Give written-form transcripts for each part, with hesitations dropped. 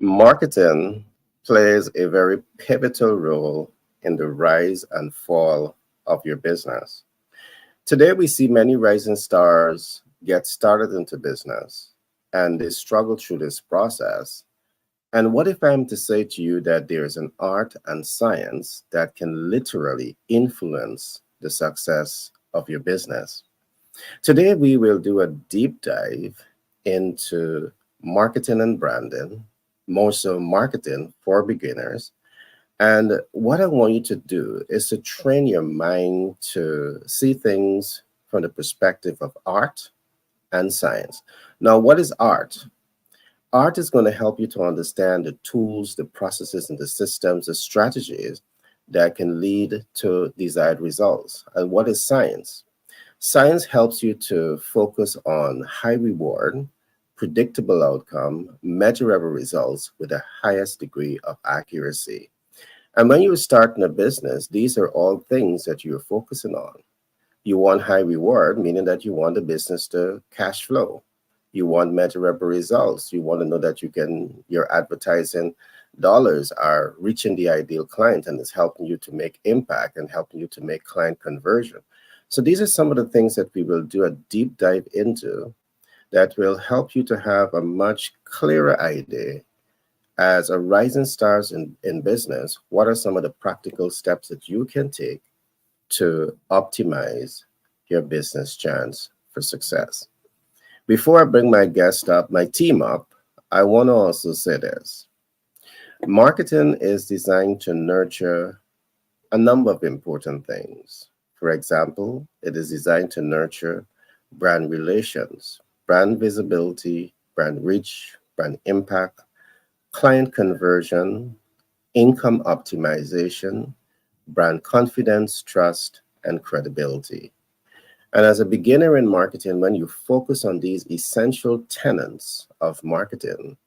Marketing plays a very pivotal role in the rise and fall of your business. Today, we see many rising stars get started into business and they struggle through this process. And what if I'm to say to you that there's an art and science that can literally influence the success of your business? Today, we will do a deep dive into marketing and branding, more so marketing for beginners. And what I want you to do is to train your mind to see things from the perspective of art and science. Now, what is art? Art is going to help you to understand the tools, the processes, and the systems, the strategies that can lead to desired results. And what is science? Science helps you to focus on high reward, predictable outcome, measurable results with the highest degree of accuracy. And when you're starting a business, these are all things that you're focusing on. You want high reward, meaning that you want the business to cash flow. You want measurable results. You want to know that your advertising dollars are reaching the ideal client and it's helping you to make impact and helping you to make client conversion. So these are some of the things that we will do a deep dive into that will help you to have a much clearer idea as a rising stars in business. What are some of the practical steps that you can take to optimize your business chance for success? Before I bring my guest up, my team up, I want to also say this. Marketing is designed to nurture a number of important things. For example, it is designed to nurture brand relations, brand visibility, brand reach, brand impact, client conversion, income optimization, brand confidence, trust, and credibility. And as a beginner in marketing, when you focus on these essential tenets of marketing,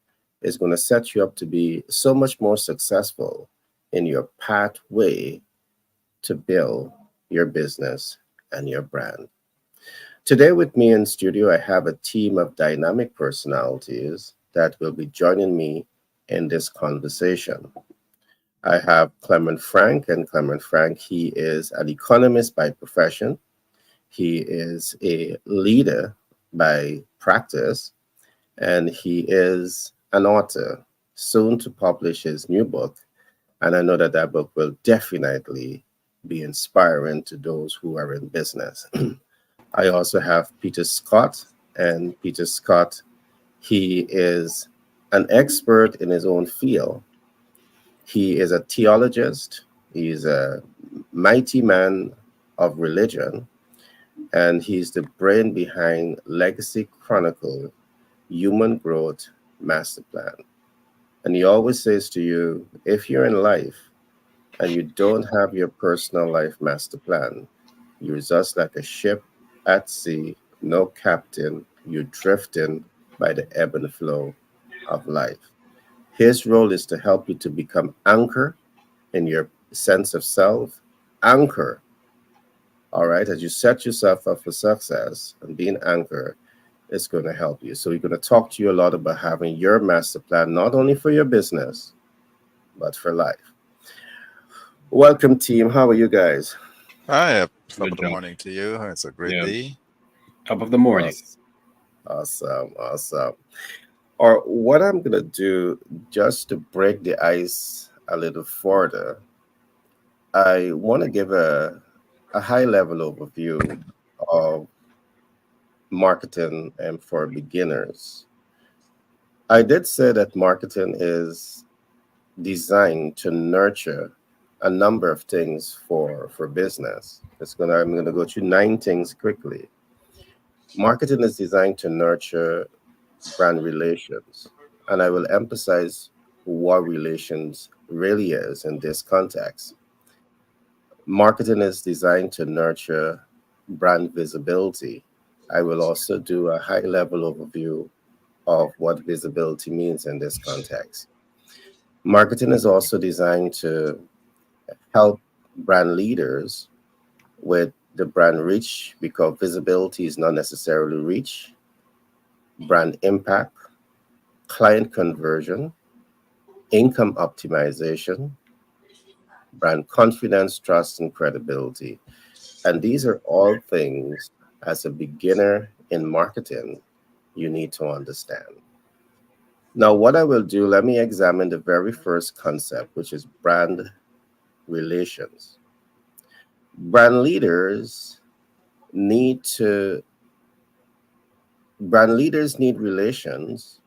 it's going to set you up to be so much more successful in your pathway to build your business and your brand. Today with me in studio, I have a team of dynamic personalities that will be joining me in this conversation. I have Clement Frank, and Clement Frank, he is an economist by profession. He is a leader by practice, and he is an author, soon to publish his new book. And I know that that book will definitely be inspiring to those who are in business. I also have Peter Scott, and Peter Scott, he is an expert in his own field. He is a theologist, he's a mighty man of religion, and he's the brain behind Legacy Chronicle Human Growth Master Plan. And he always says to you, if you're in life and you don't have your personal life master plan, you're just like a ship at sea, no captain, you're drifting by the ebb and flow of life. His role is to help you to become anchor in your sense of self, anchor, all right, as you set yourself up for success and being anchor is going to help you. So we're going to talk to you a lot about having your master plan, not only for your business, but for life. Welcome, team. How are you guys? Hi, top Good of the job. morning to you. It's a great Yeah. day. Top of the morning. Awesome, awesome, awesome. Or what I'm going to do, just to break the ice a little further, I want to give a high level overview of marketing and for beginners. I did say that marketing is designed to nurture a number of things for business. I'm gonna go through 9 things quickly. Marketing is designed to nurture brand relations, and I will emphasize what relations really is in this context. Marketing is designed to nurture brand visibility. I will also do a high level overview of what visibility means in this context. Marketing is also designed to help brand leaders with the brand reach because visibility is not necessarily reach, brand impact, client conversion, income optimization, brand confidence, trust, and credibility. And these are all things as a beginner in marketing you need to understand. Now, what I will do, let me examine the very first concept, which is brand relations. Brand leaders need to brand leaders need relations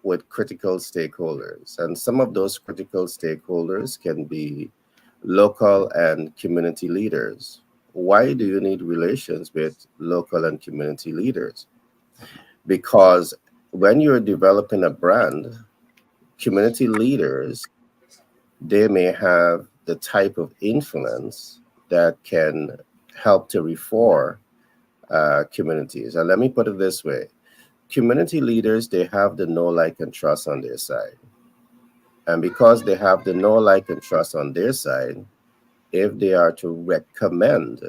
with critical stakeholders, and some of those critical stakeholders can be local and community leaders. Why do you need relations with local and community leaders? Because when you're developing a brand, community leaders, they may have the type of influence that can help to reform communities. And let me put it this way: community leaders, they have the know, like, and trust on their side. And because they have the know, like, and trust on their side, if they are to recommend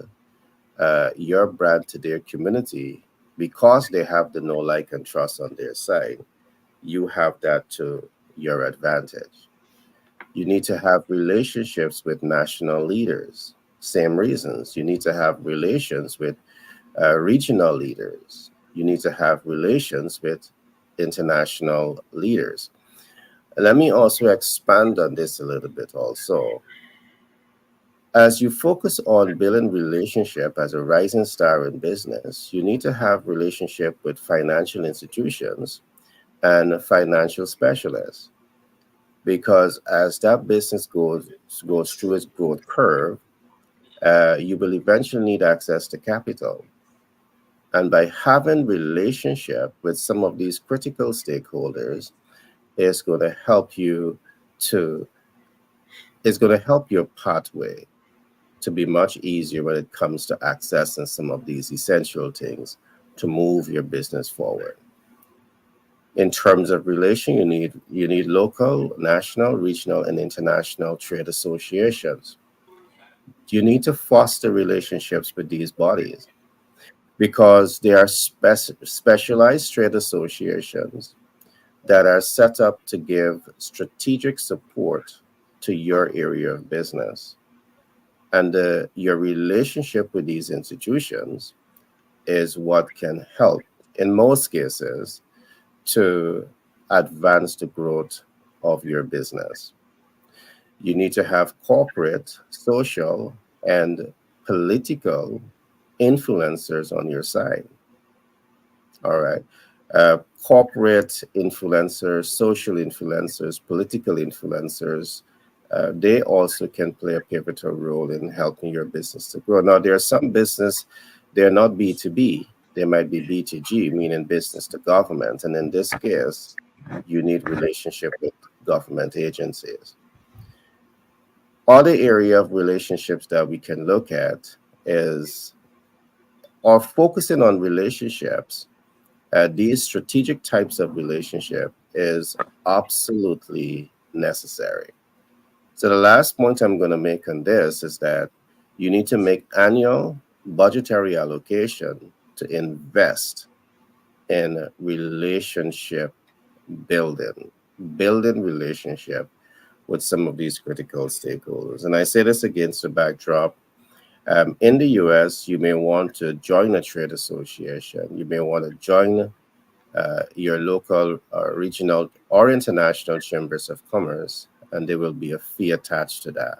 your brand to their community, because they have the know, like, and trust on their side, you have that to your advantage. You need to have relationships with national leaders. Same reasons. You need to have relations with regional leaders. You need to have relations with international leaders. Let me also expand on this a little bit also. As you focus on building relationship as a rising star in business, you need to have relationship with financial institutions and financial specialists, because as that business goes through its growth curve, you will eventually need access to capital. And by having relationship with some of these critical stakeholders, is going to help you to is going to help your pathway to be much easier when it comes to accessing some of these essential things to move your business forward. In terms of relation, you need local, national, regional, and international trade associations. You need to foster relationships with these bodies because they are specialized trade associations that are set up to give strategic support to your area of business. And your relationship with these institutions is what can help, in most cases, to advance the growth of your business. You need to have corporate, social, and political influencers on your side. All right. Corporate influencers, social influencers, political influencers, they also can play a pivotal role in helping your business to grow. Now, there are some business, they're not B2B, they might be B2G, meaning business to government. And in this case, you need relationship with government agencies. Other area of relationships that we can look at is, or focusing on relationships, these strategic types of relationship is absolutely necessary. So the last point I'm going to make on this is that you need to make annual budgetary allocation to invest in relationship building, building relationship with some of these critical stakeholders. And I say this against the backdrop. In the US, you may want to join a trade association. You may want to join your local, regional, or international chambers of commerce, and there will be a fee attached to that.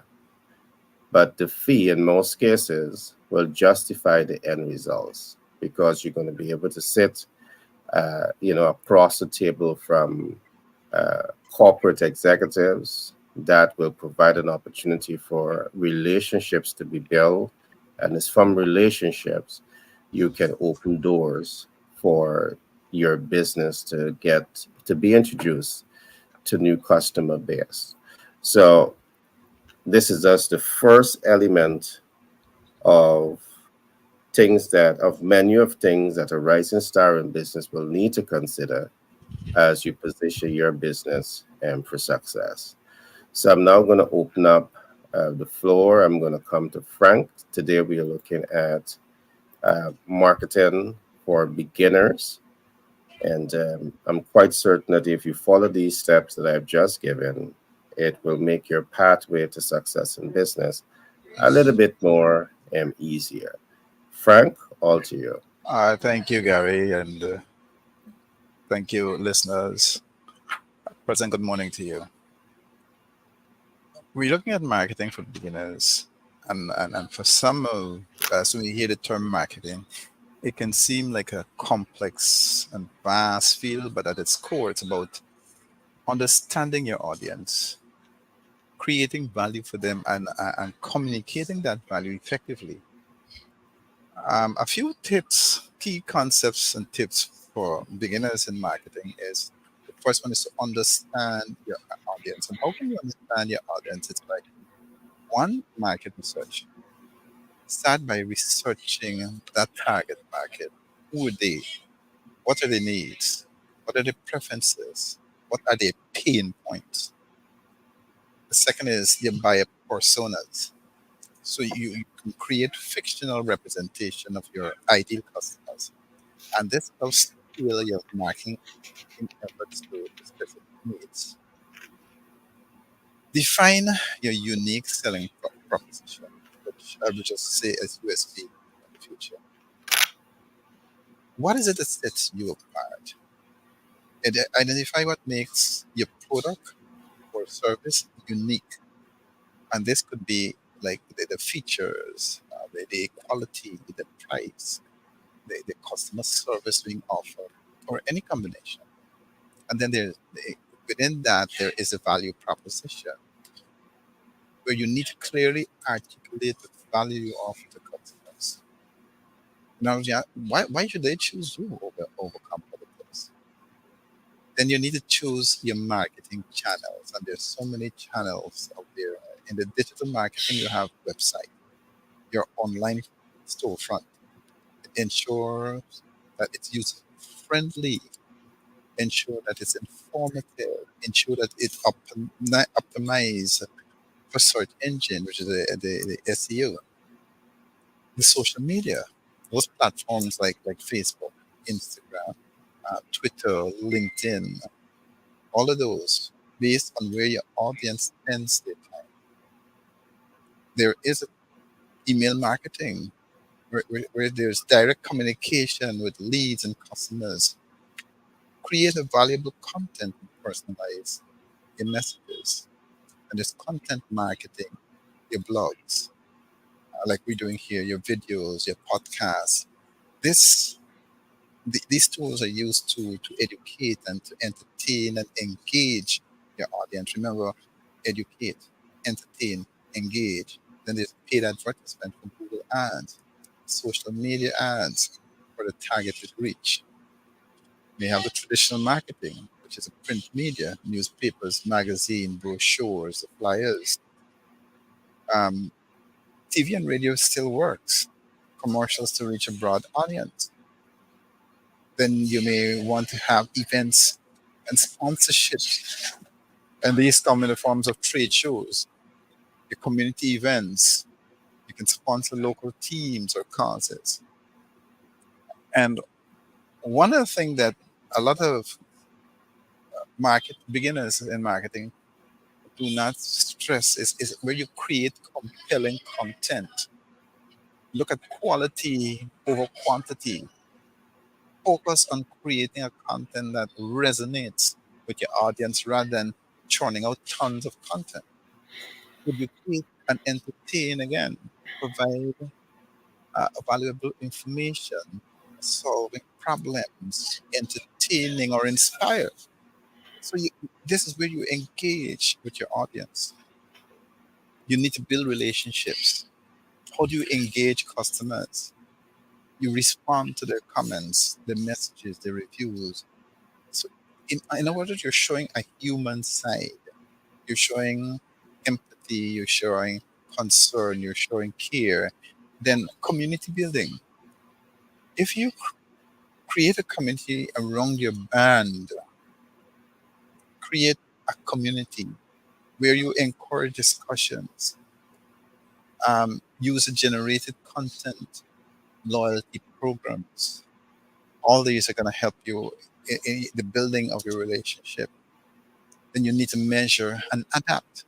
But the fee, in most cases, will justify the end results because you're going to be able to sit, across the table from corporate executives. That will provide an opportunity for relationships to be built, and it's from relationships you can open doors for your business to get to be introduced to new customer base. So this is just the first element of of menu of things that a rising star in business will need to consider as you position your business and for success. So I'm now going to open up the floor. I'm going to come to Frank. Today we are looking at marketing for beginners. And I'm quite certain that if you follow these steps that I've just given, It will make your pathway to success in business a little bit more easier. Frank, all to you. Thank you, Gary, and thank you, listeners. Present good morning to you. We're looking at marketing for beginners, and for some of us, when we hear the term marketing, it can seem like a complex and vast field, but at its core, it's about understanding your audience, creating value for them, and communicating that value effectively. A few tips, key concepts and tips for beginners in marketing is the first one is to understand your audience. And how can you understand your audience? It's like one, market research. Start by researching that target market. Who are they? What are their needs? What are their preferences? What are their pain points? The second is your buyer personas. So you can create fictional representation of your ideal customers. And this helps tailor your marketing efforts to specific needs. Define your unique selling proposition, which I would just say as USP in the future. What is it that sets you apart? Identify what makes your product or service unique. And this could be like the features, the quality, the price, the customer service being offered, or any combination. And then within that, there is a value proposition where you need to clearly articulate the value you offer to customers. Now, yeah, why should they choose you over competitors? Then you need to choose your marketing channels, and there's so many channels out there. In the digital marketing, you have website, your online storefront. It ensures that it's user friendly, ensure that it's informative, ensure that it's optimized for search engine, which is the SEO. The social media, those platforms like Facebook, Instagram, Twitter, LinkedIn, all of those, based on where your audience spends their time. There is email marketing where there's direct communication with leads and customers. Create a valuable content and personalize your messages. And there's content marketing, your blogs, like we're doing here, your videos, your podcasts. This these tools are used to educate and to entertain and engage your audience. Remember, educate, entertain, engage. Then there's paid advertisement from Google ads, social media ads for the targeted reach. We have the traditional marketing, which is a print media, newspapers, magazine, brochures, flyers. Um, TV and radio still works. Commercials to reach a broad audience. Then you may want to have events and sponsorships, and these come in the forms of trade shows, your community events. You can sponsor local teams or causes. And one of the things that a lot of market beginners in marketing do not stress is where you create compelling content. Look at quality over quantity. Focus on creating a content that resonates with your audience rather than churning out tons of content. Educate and entertain again. Provide valuable information, solving problems, entertaining or inspire. So this is where you engage with your audience. You need to build relationships. How do you engage customers? You respond to their comments, their messages, their reviews. So in other words, you're showing a human side. You're showing empathy, you're showing concern, you're showing care. Then community building. If you create a community around your brand, create a community where you encourage discussions, user generated content, loyalty programs. All these are going to help you in the building of your relationship. then you need to measure and adapt.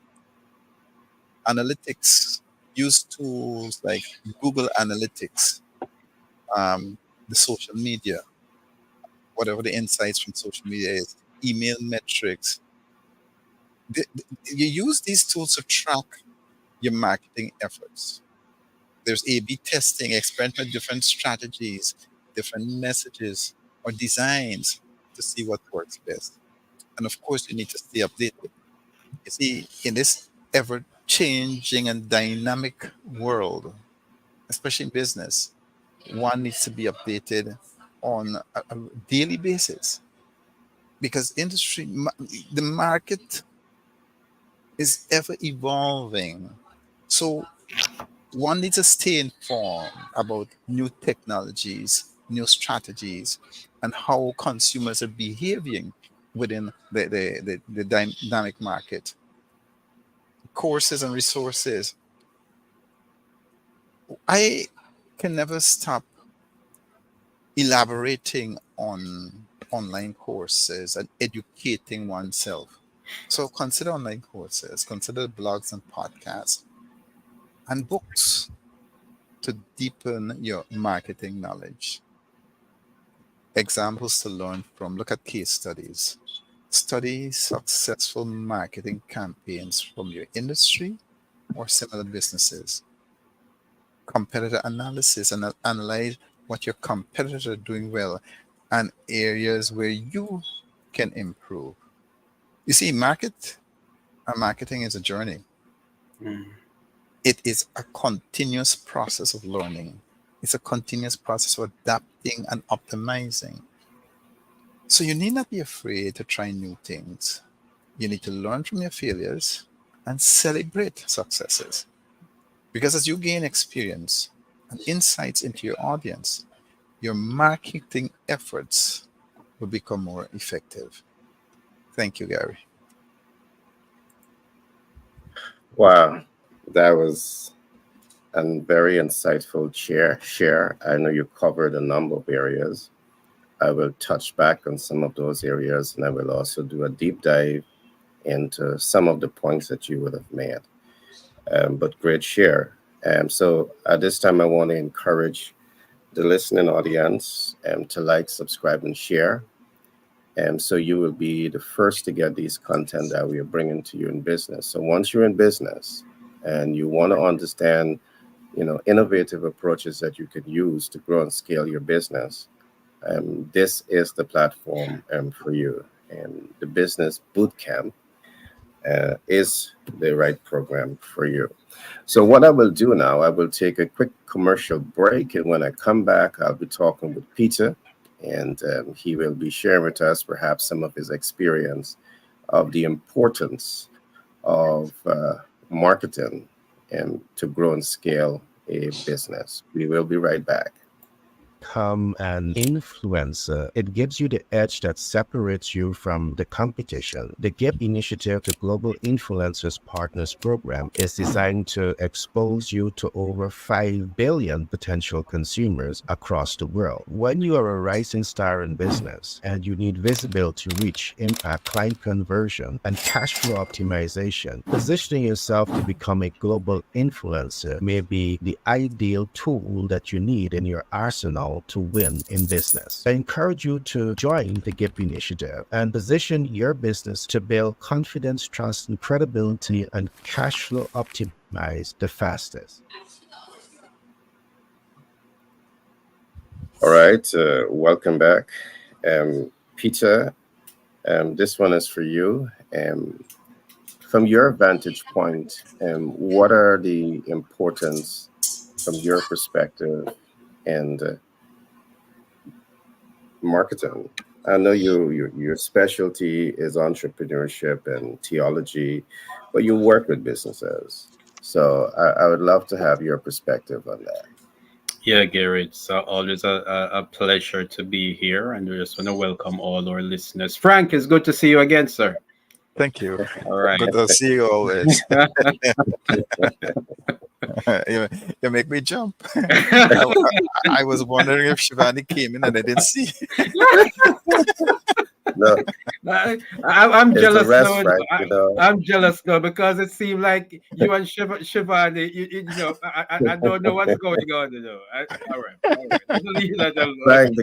Analytics, use tools like Google Analytics, um, the social media, whatever the insights from social media is, email metrics. You use these tools to track your marketing efforts. There's A/B testing, experiment with different strategies, different messages or designs to see what works best. And of course, you need to stay updated. You see, in this ever changing and dynamic world, especially in business, one needs to be updated on a daily basis because the market is ever evolving. So one needs to stay informed about new technologies, new strategies, and how consumers are behaving within the dynamic market. Courses and resources. I can never stop elaborating on online courses and educating oneself. So consider online courses, consider blogs and podcasts and books to deepen your marketing knowledge. Examples to learn from, look at case studies. Study successful marketing campaigns from your industry or similar businesses. Competitor analysis and analyze what your competitors are doing well and areas where you can improve. You see, marketing is a journey. It is a continuous process of learning. It's a continuous process of adapting and optimizing. So you need not be afraid to try new things. You need to learn from your failures and celebrate successes. Because as you gain experience and insights into your audience, your marketing efforts will become more effective. Thank you, Gary. Wow, that was a very insightful share. I know you covered a number of areas. I will touch back on some of those areas, and I will also do a deep dive into some of the points that you would have made. But great share. So at this time, I want to encourage the listening audience to like, subscribe, and share. So you will be the first to get these content that we are bringing to you in business. So once you're in business and you want to understand, innovative approaches that you could use to grow and scale your business, this is the platform for you. And the Business Bootcamp is the right program for you. So what I will do now, I will take a quick commercial break. And when I come back, I'll be talking with Peter, and he will be sharing with us perhaps some of his experience of the importance of marketing and to grow and scale a business. We will be right back. Become an influencer, it gives you the edge that separates you from the competition. The GIP initiative, the Global Influencers Partners Program, is designed to expose you to over 5 billion potential consumers across the world. When you are a rising star in business and you need visibility, reach, impact, client conversion, and cash flow optimization, positioning yourself to become a global influencer may be the ideal tool that you need in your arsenal to win in business. I encourage you to join the GIP initiative and position your business to build confidence, trust, and credibility and cash flow optimize the fastest. All right, welcome back. Peter, this one is for you. From your vantage point, what are the importance from your perspective and marketing? I know your specialty is entrepreneurship and theology, but you work with businesses. So I would love to have your perspective on that. Yeah, Gary, it's always a pleasure to be here, and we just want to welcome all our listeners. Frank, it's good to see you again, sir. Thank you. All right. Good to see you always. You make me jump. I was wondering if Shivani came in and I didn't see. No, I'm it's the jealous rest, now. Frank. You know, I'm jealous now because it seemed like you and Shivani, I don't know what's going on. All right. Let's leave that alone. Frank,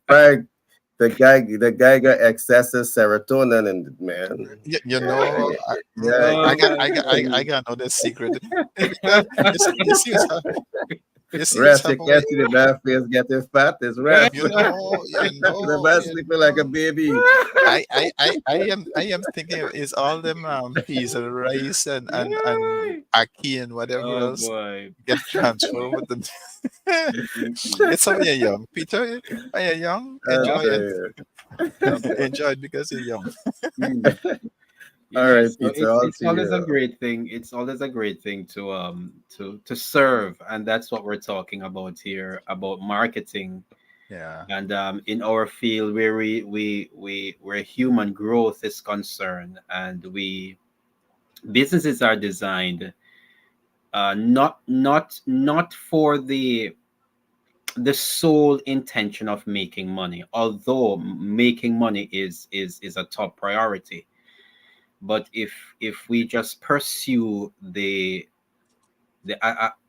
Frank, the guy got excessive serotonin in it, man. You Yeah, know, yeah, Oh my I God. got another secret. It's because you see what's rest. You happening can't with see the man face getting fat. It's rest. The man you sleeping like a baby. I am thinking is all them peas and rice and ackee and whatever Oh else boy. get transferred with the Mm-mm-mm. it's how you're young. Peter, when you're young, I enjoy tell it. you. Oh boy. Enjoy it because you're young. Mm. All right, So Peter, on it's to always a you. great thing. It's always a great thing to serve, and that's what we're talking about here about marketing. Yeah. And in our field, where where human growth is concerned, and we businesses are designed not for the sole intention of making money, although making money is a top priority. But if we just pursue the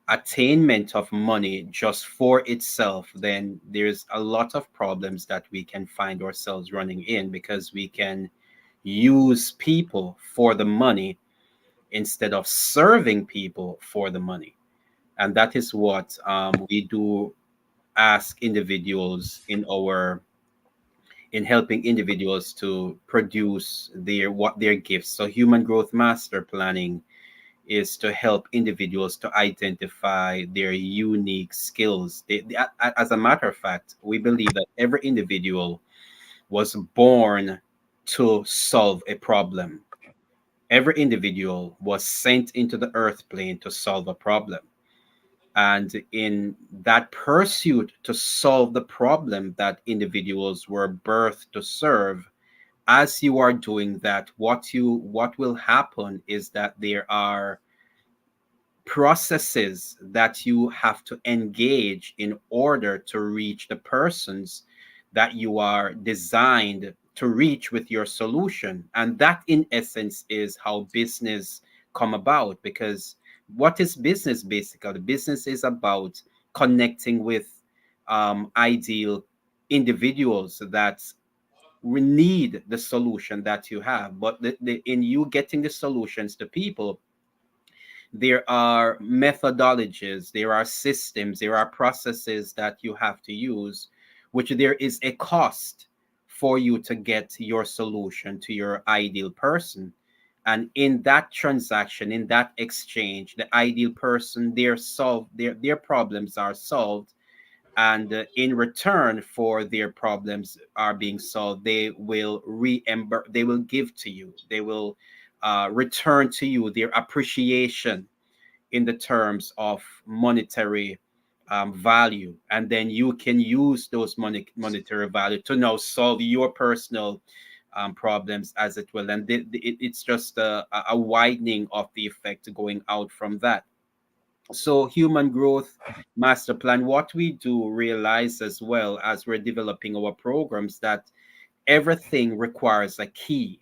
attainment of money just for itself, then there's a lot of problems that we can find ourselves running in, because we can use people for the money instead of serving people for the money. And that is what we do ask individuals in helping individuals to produce their gifts. So human growth master planning is to help individuals to identify their unique skills. As a matter of fact, we believe that every individual was born to solve a problem. Every individual was sent into the earth plane to solve a problem. And in that pursuit to solve the problem that individuals were birthed to serve, as you are doing that, what will happen is that there are processes that you have to engage in order to reach the persons that you are designed to reach with your solution. And that in essence is how business come about. Because what is business? Basically business is about connecting with ideal individuals that we need the solution that you have. But in you getting the solutions to people, there are methodologies, there are systems, there are processes that you have to use, which there is a cost for you to get your solution to your ideal person. And in that transaction, in that exchange, the ideal person, their problems are solved, and in return for their problems are being solved, they will give to you, they will return to you their appreciation in the terms of monetary value. And then you can use those monetary value to now solve your personal problems as it will. And it's just a widening of the effect going out from that. So human growth master plan, what we do realize as well as we're developing our programs, that everything requires a key.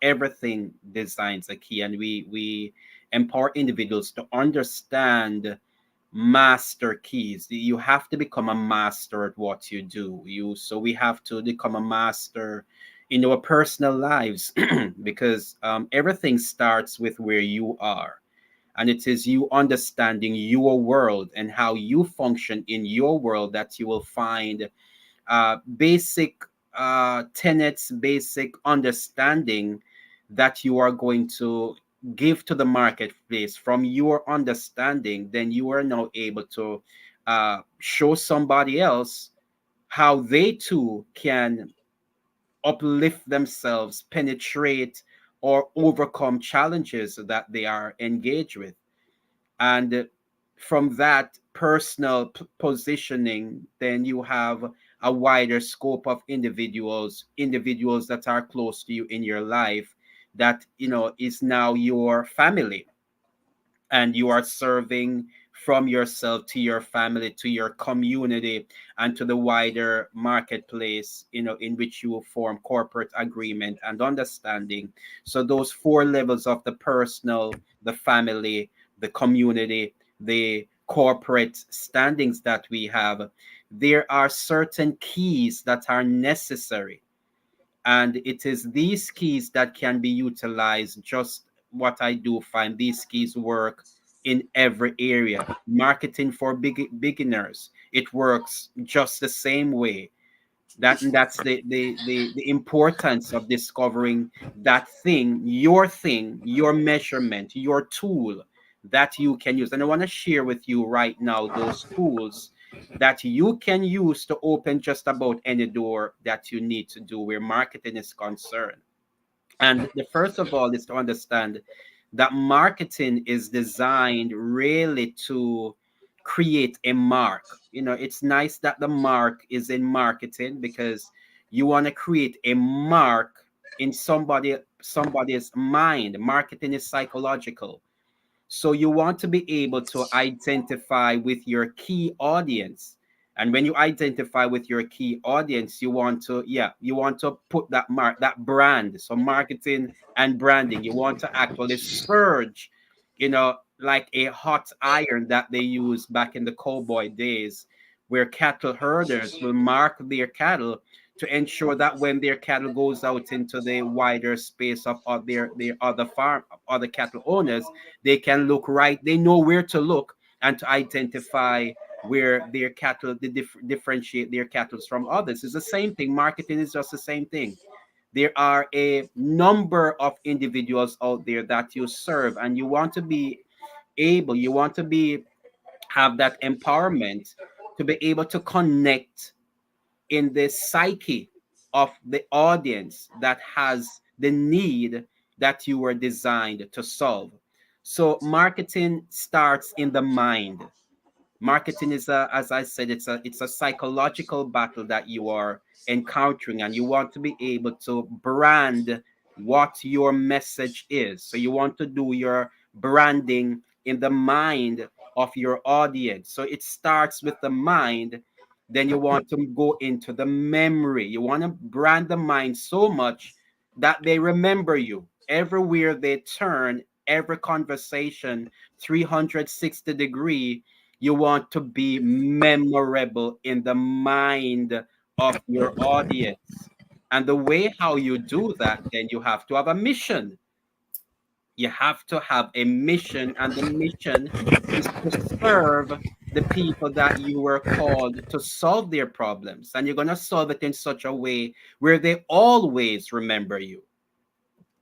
Everything designs a key, and we empower individuals to understand master keys. You have to become a master at what you do. So we have to become a master in our personal lives because everything starts with where you are, and it is you understanding your world and how you function in your world that you will find basic tenets, basic understanding that you are going to give to the marketplace. From your understanding, then you are now able to show somebody else how they too can uplift themselves, penetrate or overcome challenges that they are engaged with. And from that personal positioning, then you have a wider scope of individuals that are close to you in your life, that is now your family, and you are serving from yourself to your family, to your community, and to the wider marketplace, in which you will form corporate agreement and understanding. So those four levels of the personal, the family, the community, the corporate standings that we have, there are certain keys that are necessary, and it is these keys that can be utilized. Just what I do find, these keys work in every area. Marketing for beginners, it works just the same way. That's the importance of discovering that thing, your measurement, your tool that you can use. And I want to share with you right now those tools that you can use to open just about any door that you need to do where marketing is concerned. And the first of all is to understand that marketing is designed really to create a mark. It's nice that the mark is in marketing, because you want to create a mark in somebody's mind. Marketing is psychological. So you want to be able to identify with your key audience. And when you identify with your key audience, you want to put that mark, that brand. So marketing and branding, you want to actually surge, like a hot iron that they used back in the cowboy days, where cattle herders will mark their cattle to ensure that when their cattle goes out into the wider space of their other cattle owners, they can look right. They know where to look and to identify where their cattle, differentiate their cattle from others. It's the same thing. Marketing is just the same thing. There are a number of individuals out there that you serve, and you want to be have that empowerment to be able to connect in the psyche of the audience that has the need that you were designed to solve. So marketing starts in the mind. Marketing is, as I said, it's a psychological battle that you are encountering, and you want to be able to brand what your message is. So you want to do your branding in the mind of your audience. So it starts with the mind. Then you want to go into the memory. You want to brand the mind so much that they remember you everywhere they turn, every conversation, 360-degree. You want to be memorable in the mind of your audience. And the way how you do that, then you have to have a mission. You have to have a mission, and the mission is to serve the people that you were called to solve their problems. And you're going to solve it in such a way where they always remember you.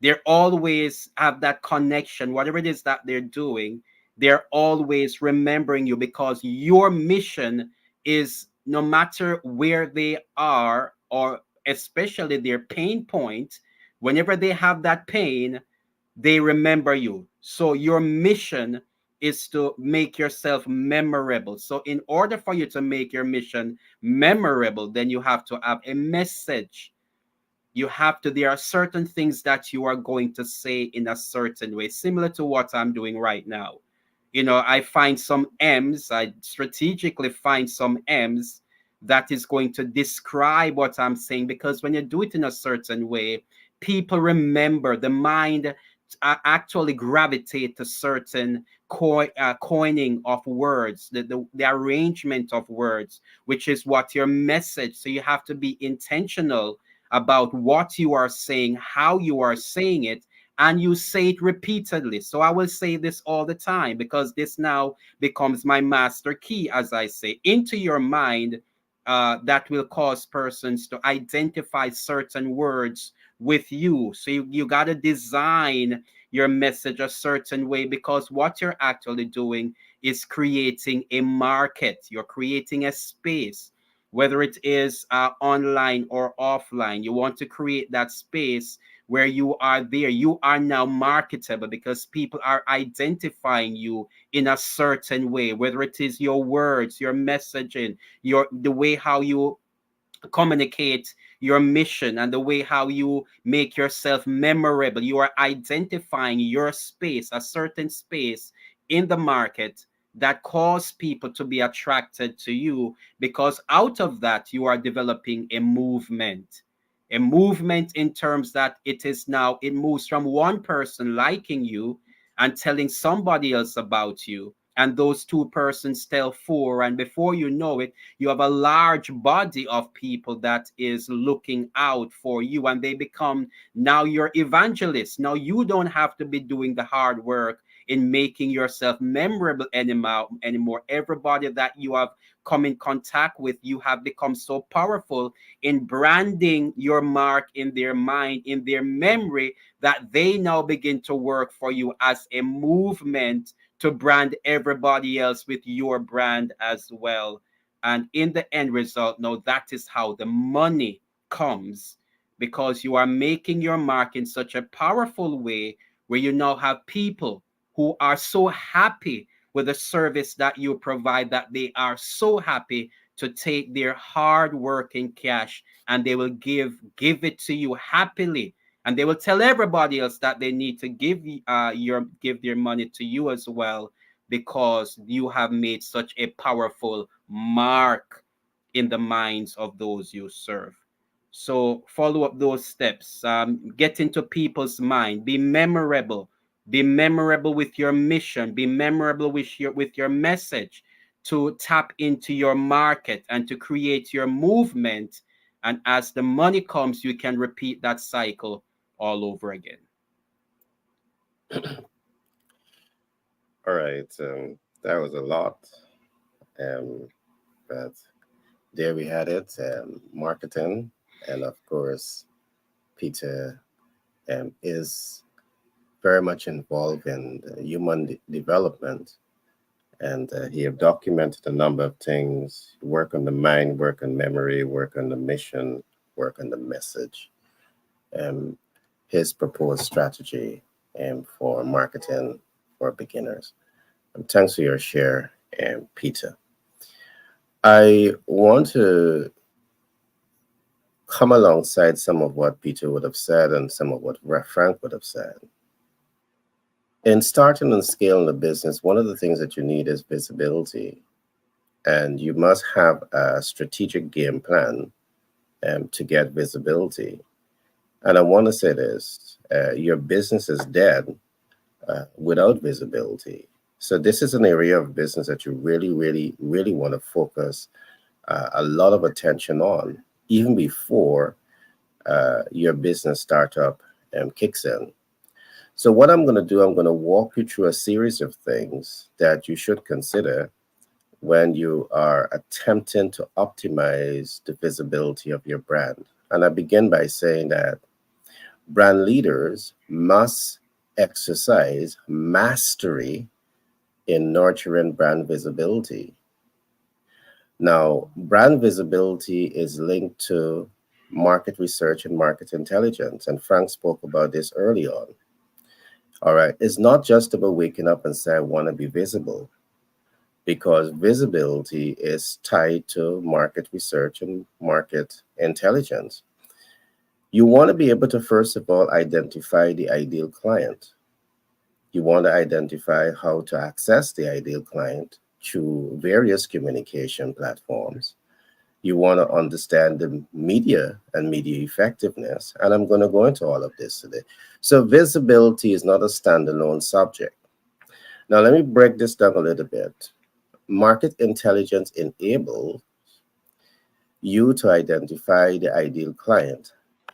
They always have that connection. Whatever it is that they're doing, they're always remembering you, because your mission is, no matter where they are, or especially their pain point, whenever they have that pain, they remember you. So your mission is to make yourself memorable. So in order for you to make your mission memorable, then you have to have a message. There are certain things that you are going to say in a certain way, similar to what I'm doing right now. I find some M's, I strategically find some M's that is going to describe what I'm saying, because when you do it in a certain way, people remember. The mind actually gravitate to certain coining of words, the arrangement of words, which is what your message. So you have to be intentional about what you are saying, how you are saying it, and you say it repeatedly. So I will say this all the time, because this now becomes my master key, as I say, into your mind. That will cause persons to identify certain words with you. So you got to design your message a certain way, because what you're actually doing is creating a market. You're creating a space, whether it is online or offline. You want to create that space where you are there. You are now marketable, because people are identifying you in a certain way, whether it is your words, your messaging, the way how you communicate your mission, and the way how you make yourself memorable. You are identifying your space, a certain space in the market, that cause people to be attracted to you, because out of that you are developing a movement in terms that it is now, it moves from one person liking you and telling somebody else about you, and those two persons tell four, and before you know it, you have a large body of people that is looking out for you, and they become now your evangelists. Now you don't have to be doing the hard work in making yourself memorable anymore. Everybody that you have come in contact with, you have become so powerful in branding your mark in their mind, in their memory, that they now begin to work for you as a movement to brand everybody else with your brand as well. And in the end result, now that is how the money comes, because you are making your mark in such a powerful way where you now have people who are so happy with the service that you provide that they are so happy to take their hard working cash, and they will give it to you happily, and they will tell everybody else that they need to give their money to you as well, because you have made such a powerful mark in the minds of those you serve. So follow up those steps. Get into people's mind. Be memorable. Be memorable with your mission. Be memorable with your message, to tap into your market and to create your movement. And as the money comes, you can repeat that cycle all over again. All right. That was a lot. But there we had it. Marketing. And of course, Peter is very much involved in human development. And he have documented a number of things: work on the mind, work on memory, work on the mission, work on the message. Um, his proposed strategy for marketing for beginners. Thanks for your share, Peter. I want to come alongside some of what Peter would have said and some of what Frank would have said. In starting and scaling a business, one of the things that you need is visibility. And you must have a strategic game plan to get visibility. And I want to say this, your business is dead without visibility. So this is an area of business that you really, really, really want to focus a lot of attention on, even before your business startup kicks in. So what I'm going to do, I'm going to walk you through a series of things that you should consider when you are attempting to optimize the visibility of your brand. And I begin by saying that brand leaders must exercise mastery in nurturing brand visibility. Now, brand visibility is linked to market research and market intelligence, and Frank spoke about this early on. All right, it's not just about waking up and say, I want to be visible, because visibility is tied to market research and market intelligence. You want to be able to, first of all, identify the ideal client. You want to identify how to access the ideal client through various communication platforms. You want to understand the media and media effectiveness. And I'm going to go into all of this today. So visibility is not a standalone subject. Now, let me break this down a little bit. Market intelligence enables you to identify the ideal client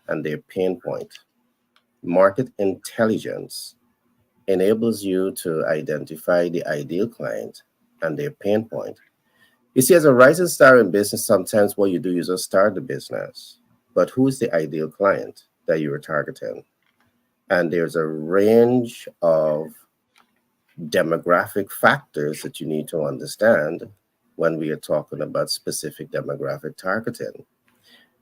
and their pain point. Market intelligence enables you to identify the ideal client and their pain point. You see, as a rising star in business, sometimes what you do is just start the business, but who's the ideal client that you are targeting? And there's a range of demographic factors that you need to understand when we are talking about specific demographic targeting.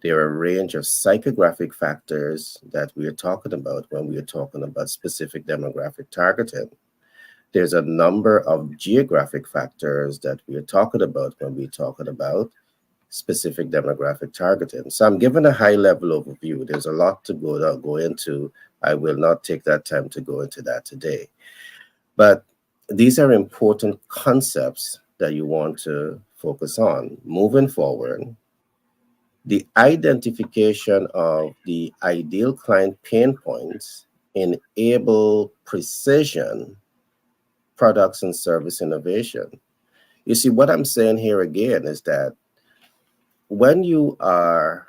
There are a range of psychographic factors that we are talking about when we are talking about specific demographic targeting. There's a number of geographic factors that we are talking about when we're talking about specific demographic targeting. So I'm giving a high level overview. There's a lot to go into. I will not take that time to go into that today. But These are important concepts that you want to focus on. Moving forward, the identification of the ideal client pain points enable precision products and service innovation. You see, what I'm saying here again is that when you are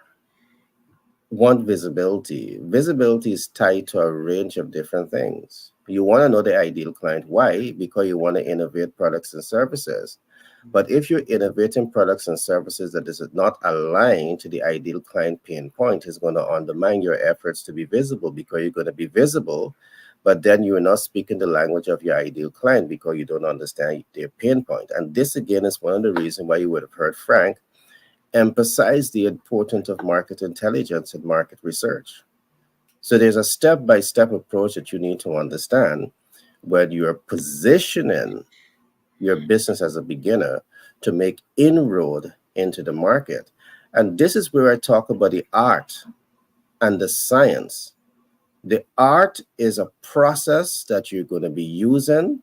want visibility, visibility is tied to a range of different things. You want to know the ideal client. Why? Because you want to innovate products and services. But if you're innovating products and services that is not aligned to the ideal client pain point, it's going to undermine your efforts to be visible, because you're going to be visible, but then you're not speaking the language of your ideal client because you don't understand their pain point. And this again is one of the reasons why you would have heard Frank emphasize the importance of market intelligence and market research. So there's a step-by-step approach that you need to understand when you're positioning your business as a beginner to make inroad into the market. And this is where I talk about the art and the science. The art is a process that you're going to be using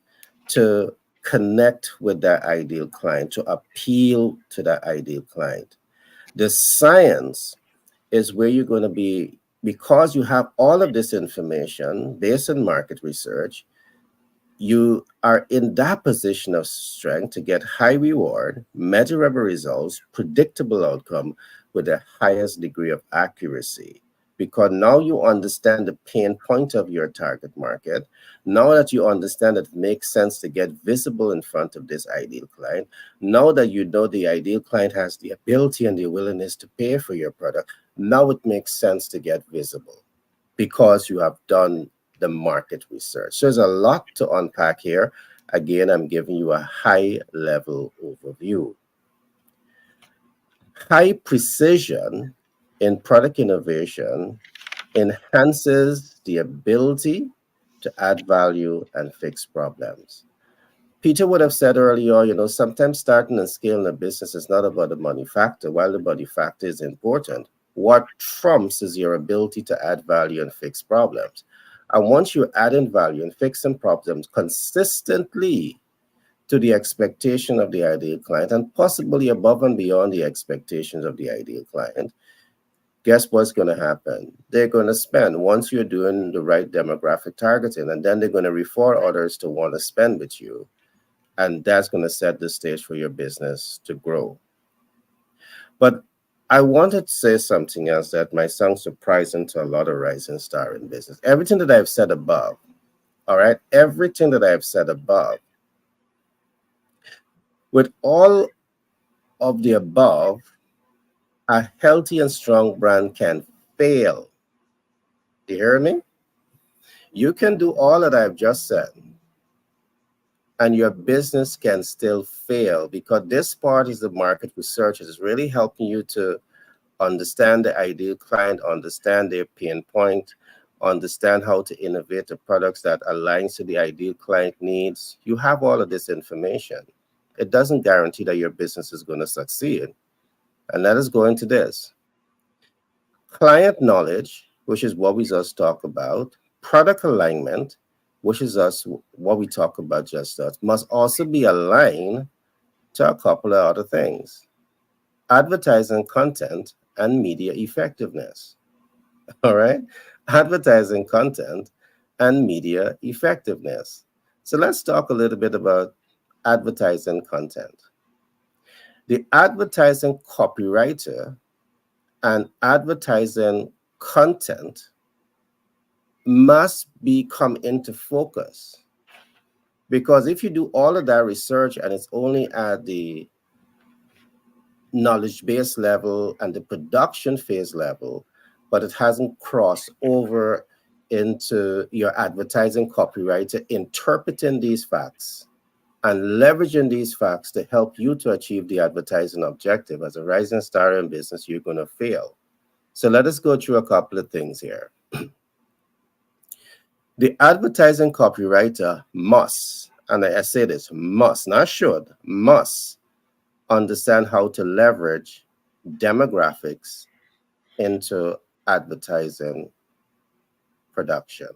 to connect with that ideal client, to appeal to that ideal client. The science is where you're going to be, because you have all of this information based on market research, you are in that position of strength to get high reward, measurable results, predictable outcome with the highest degree of accuracy. Because now you understand the pain point of your target market. Now that you understand that it makes sense to get visible in front of this ideal client, now that you know the ideal client has the ability and the willingness to pay for your product, now it makes sense to get visible because you have done the market research. So there's a lot to unpack here. Again, I'm giving you a high level overview. High precision in product innovation enhances the ability to add value and fix problems. Peter would have said earlier, sometimes starting and scaling a business is not about the money factor. While the money factor is important, what trumps is your ability to add value and fix problems. And once you're adding value and fixing problems consistently to the expectation of the ideal client, and possibly above and beyond the expectations of the ideal client, guess what's going to happen? They're going to spend once you're doing the right demographic targeting, and then they're going to refer others to want to spend with you. And that's going to set the stage for your business to grow. But I wanted to say something else that might sound surprising to a lot of rising star in business. Everything that I've said above, all right, everything that I've said above, with all of the above, a healthy and strong brand can fail. You hear me? You can do all that I've just said, and your business can still fail, because this part is the market research. It's really helping you to understand the ideal client, understand their pain point, understand how to innovate the products that aligns to the ideal client needs. You have all of this information. It doesn't guarantee that your business is going to succeed. And let us go into this. Client knowledge, which is what we just talk about, product alignment, which is what we talk about just us, must also be aligned to a couple of other things: advertising content and media effectiveness. All right, advertising content and media effectiveness. So let's talk a little bit about advertising content. The advertising copywriter and advertising content must come into focus, because if you do all of that research and it's only at the knowledge base level and the production phase level, but it hasn't crossed over into your advertising copywriter interpreting these facts and leveraging these facts to help you to achieve the advertising objective, as a rising star in business, you're going to fail. So let us go through a couple of things here. The advertising copywriter must, and I say this, must, not should, must understand how to leverage demographics into advertising production.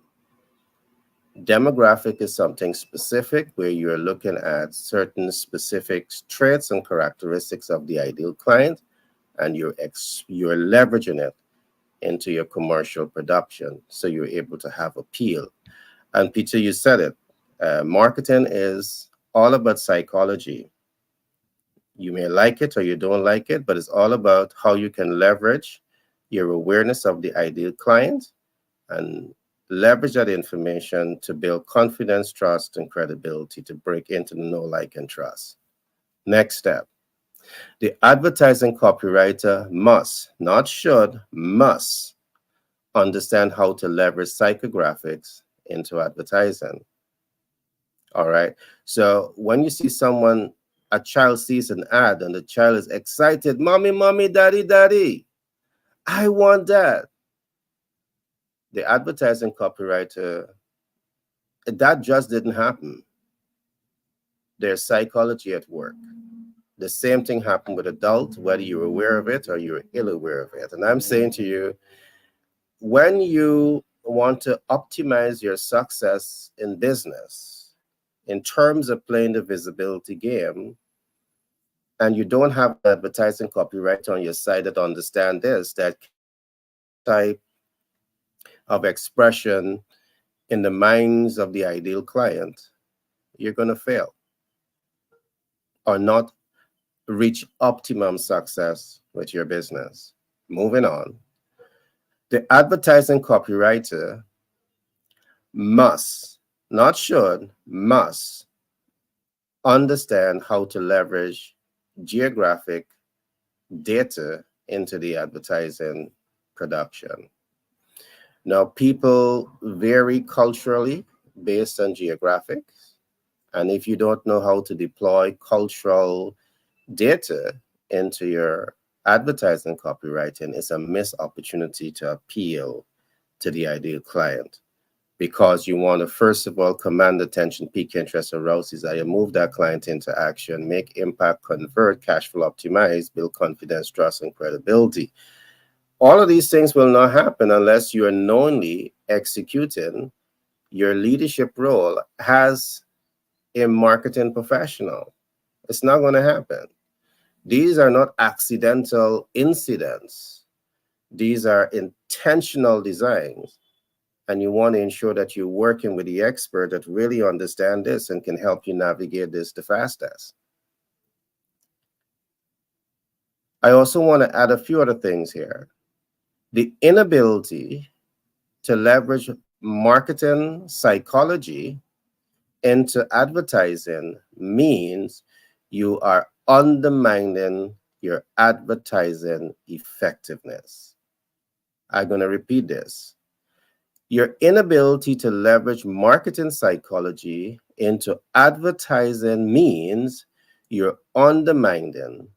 Demographic is something specific where you're looking at certain specific traits and characteristics of the ideal client, and you're leveraging it into your commercial production so you're able to have appeal. And Peter, you said it. Marketing is all about psychology. You may like it or you don't like it, but it's all about how you can leverage your awareness of the ideal client and leverage that information to build confidence, trust, and credibility to break into the know, like, and trust. Next step. The advertising copywriter must, not should, must understand how to leverage psychographics into advertising. All right. So when you see someone, a child sees an ad and the child is excited, mommy, mommy, daddy, daddy, I want that. The advertising copywriter, that just didn't happen. There's psychology at work. The same thing happened with adults, whether you're aware of it or you're ill aware of it. And I'm saying to you, when you want to optimize your success in business in terms of playing the visibility game, and you don't have an advertising copywriter on your side that understand this, that type of expression in the minds of the ideal client, you're going to fail or not reach optimum success with your business. Moving on. The advertising copywriter must, not should, must understand how to leverage geographic data into the advertising production. Now, people vary culturally based on geographics. And if you don't know how to deploy cultural data into your advertising copywriting, it's a missed opportunity to appeal to the ideal client, because you want to, first of all, command attention, pique interest, arouse desire, move that client into action, make impact, convert, cash flow optimize, build confidence, trust, and credibility. All of these things will not happen unless you are knowingly executing your leadership role as a marketing professional. It's not going to happen. These are not accidental incidents. These are intentional designs. And you want to ensure that you're working with the expert that really understand this and can help you navigate this the fastest. I also want to add a few other things here. The inability to leverage marketing psychology into advertising means you are undermining your advertising effectiveness. I'm going to repeat this. Your inability to leverage marketing psychology into advertising means you're undermining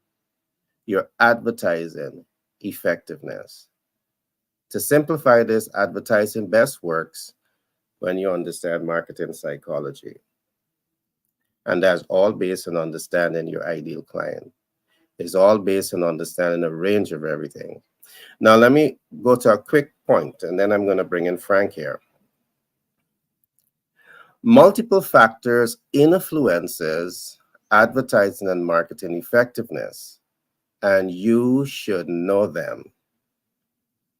your advertising effectiveness. To simplify this, advertising best works when you understand marketing psychology. And that's all based on understanding your ideal client. It's all based on understanding a range of everything. Now, let me go to a quick point, and then I'm going to bring in Frank here. Multiple factors influences advertising and marketing effectiveness, and you should know them.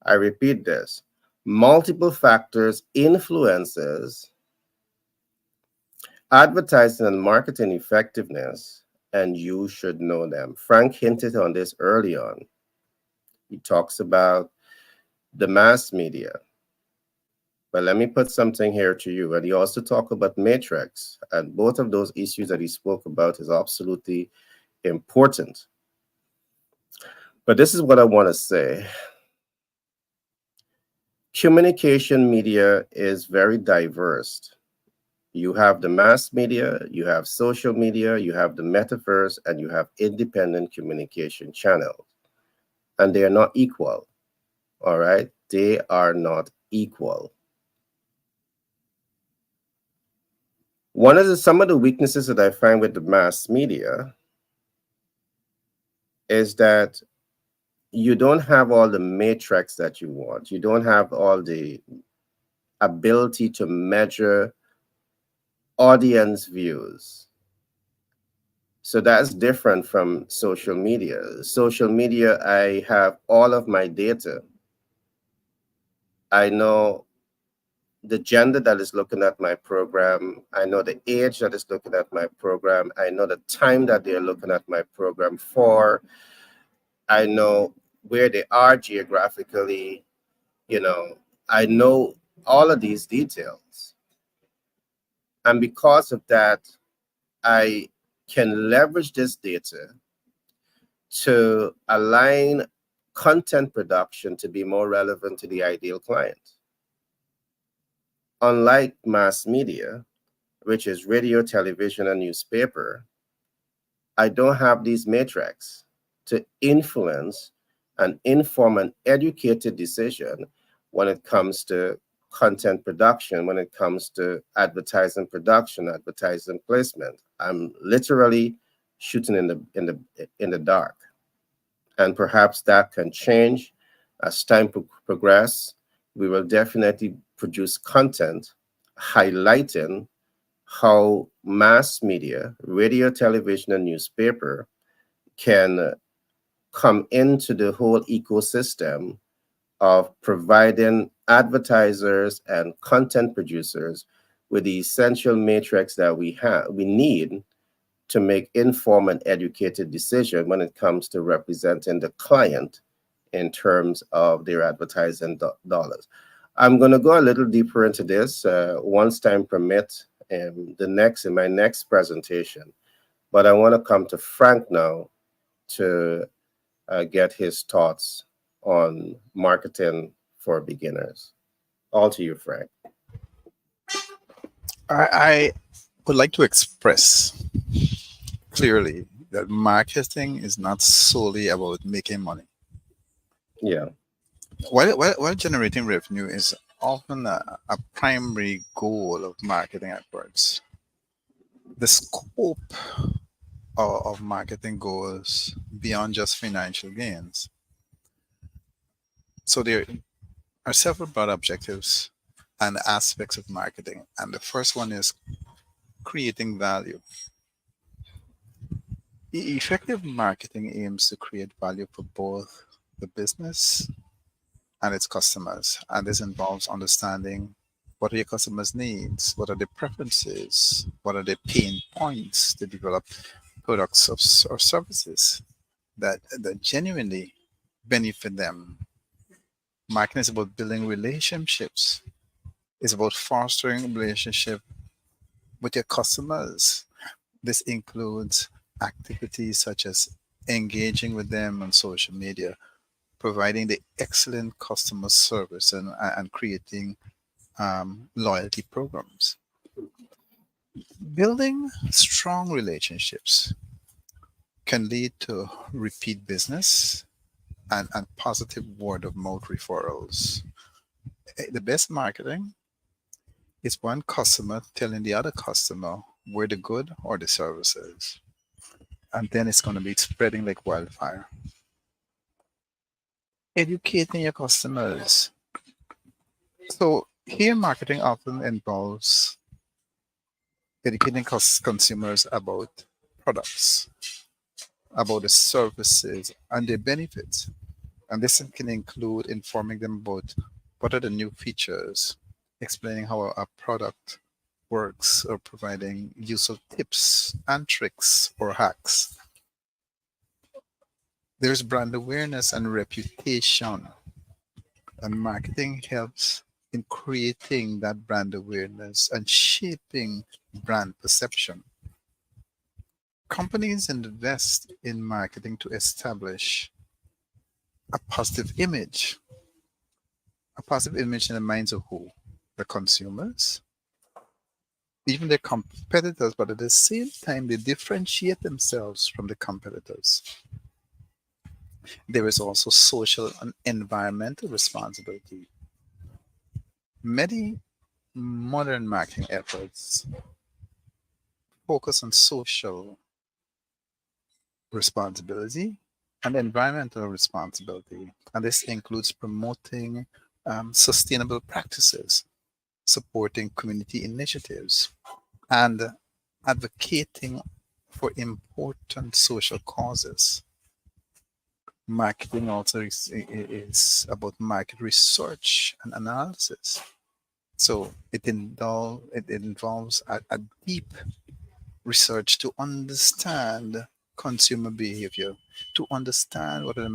I repeat this. Multiple factors influences advertising and marketing effectiveness, and you should know them. Frank hinted on this early on. He talks about the mass media. But let me put something here to you. And he also talked about matrix. And both of those issues that he spoke about is absolutely important. But this is what I want to say. Communication media is very diverse. You have the mass media, you have social media, you have the metaverse, and you have independent communication channels. And they are not equal. All right? They are not equal. Some of the weaknesses that I find with the mass media is that you don't have all the matrix that you want. You don't have all the ability to measure audience views. So that's different from social media. Social media, I have all of my data. I know the gender that is looking at my program. I know the age that is looking at my program. I know the time that they're looking at my program for. I know where they are geographically. You know, I know all of these details. And because of that, I can leverage this data to align content production to be more relevant to the ideal client. Unlike mass media, which is radio, television, and newspaper, I don't have these metrics to influence and inform an educated decision when it comes to content production, when it comes to advertising production, advertising placement. I'm literally shooting in the dark. And perhaps that can change as time progresses. We will definitely produce content highlighting how mass media, radio, television, and newspaper can come into the whole ecosystem of providing advertisers and content producers with the essential matrix that we need to make informed and educated decision when it comes to representing the client in terms of their advertising dollars. I'm going to go a little deeper into this once time permit in my next presentation. But I want to come to Frank now to get his thoughts on marketing for beginners. All to you, Frank. I would like to express clearly that marketing is not solely about making money. Yeah. While generating revenue is often a primary goal of marketing efforts, the scope of marketing goes beyond just financial gains. So there are several broad objectives and aspects of marketing. And the first one is creating value. Effective marketing aims to create value for both the business and its customers. And this involves understanding what are your customers' needs, what are their preferences, what are their pain points to develop products or services that genuinely benefit them. Marketing is about building relationships. It's about fostering relationship with your customers. This includes activities such as engaging with them on social media, providing the excellent customer service, and creating loyalty programs. Building strong relationships can lead to repeat business and positive word of mouth referrals. The best marketing is one customer telling the other customer where the good or the service is. And then it's going to be spreading like wildfire. Educating your customers. So here marketing often involves educating consumers about products, about the services and their benefits. And this can include informing them about what are the new features, explaining how a product works, or providing useful tips and tricks or hacks. There's brand awareness and reputation, and marketing helps in creating that brand awareness and shaping brand perception. Companies invest in marketing to establish a positive image. A positive image in the minds of who? The consumers, even their competitors, but at the same time, they differentiate themselves from the competitors. There is also social and environmental responsibility. Many modern marketing efforts focus on social responsibility and environmental responsibility, and this includes promoting sustainable practices, supporting community initiatives, and advocating for important social causes. Marketing also is about market research and analysis. So it involves a deep research to understand consumer behavior, to understand what are the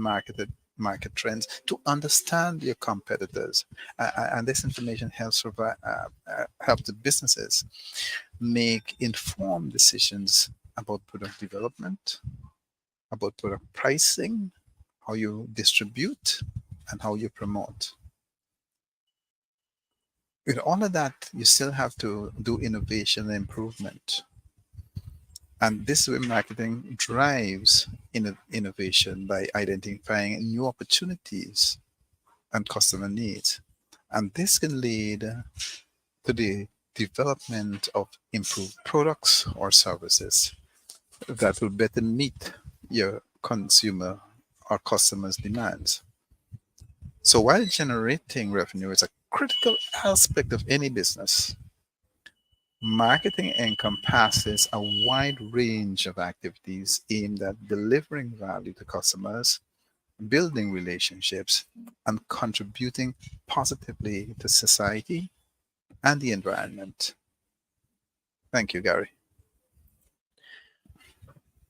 market trends, to understand your competitors, and this information helps help the businesses make informed decisions about product development, about product pricing, how you distribute, and how you promote. With all of that, you still have to do innovation and improvement. And this way, marketing drives innovation by identifying new opportunities and customer needs. And this can lead to the development of improved products or services that will better meet your consumer or customers' demands. So while generating revenue is a critical aspect of any business, marketing encompasses a wide range of activities aimed at delivering value to customers, building relationships, and contributing positively to society and the environment. Thank you, Gary.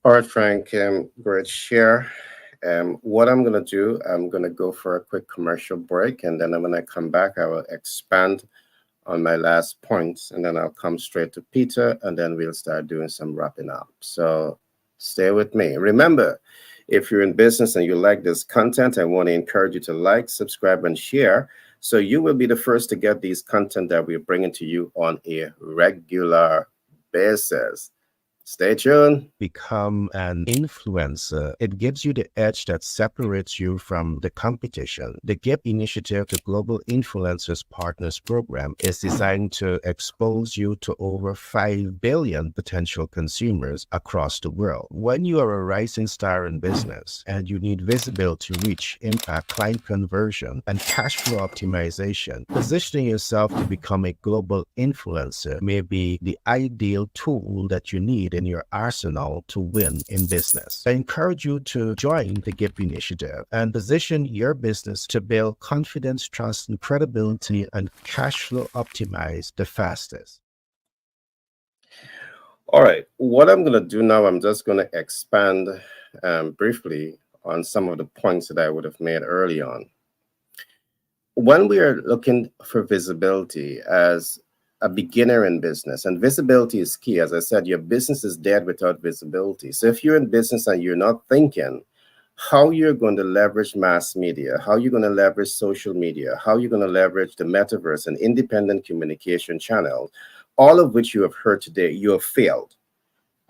All right, Frank, great share. What I'm going to do, I'm going to go for a quick commercial break, and then when I come back, I will expand on my last points, and then I'll come straight to Peter, and then we'll start doing some wrapping up. So stay with me. Remember, if you're in business and you like this content, I want to encourage you to like, subscribe, and share, so you will be the first to get these content that we're bringing to you on a regular basis. Stay tuned. Become an influencer. It gives you the edge that separates you from the competition. The GIP initiative, the Global Influencers Partners Program, is designed to expose you to over 5 billion potential consumers across the world. When you are a rising star in business and you need visibility, reach, impact, client conversion, and cash flow optimization, positioning yourself to become a global influencer may be the ideal tool that you need in your arsenal to win in business. I encourage you to join the GIP initiative and position your business to build confidence, trust, and credibility and cash flow optimize the fastest. All right, what I'm going to do now, I'm just going to expand briefly on some of the points that I would have made early on. When we are looking for visibility as a beginner in business, and visibility is key. As I said, your business is dead without visibility. So if you're in business and you're not thinking how you're going to leverage mass media, how you're going to leverage social media, how you're going to leverage the metaverse and independent communication channels, all of which you have heard today, you have failed.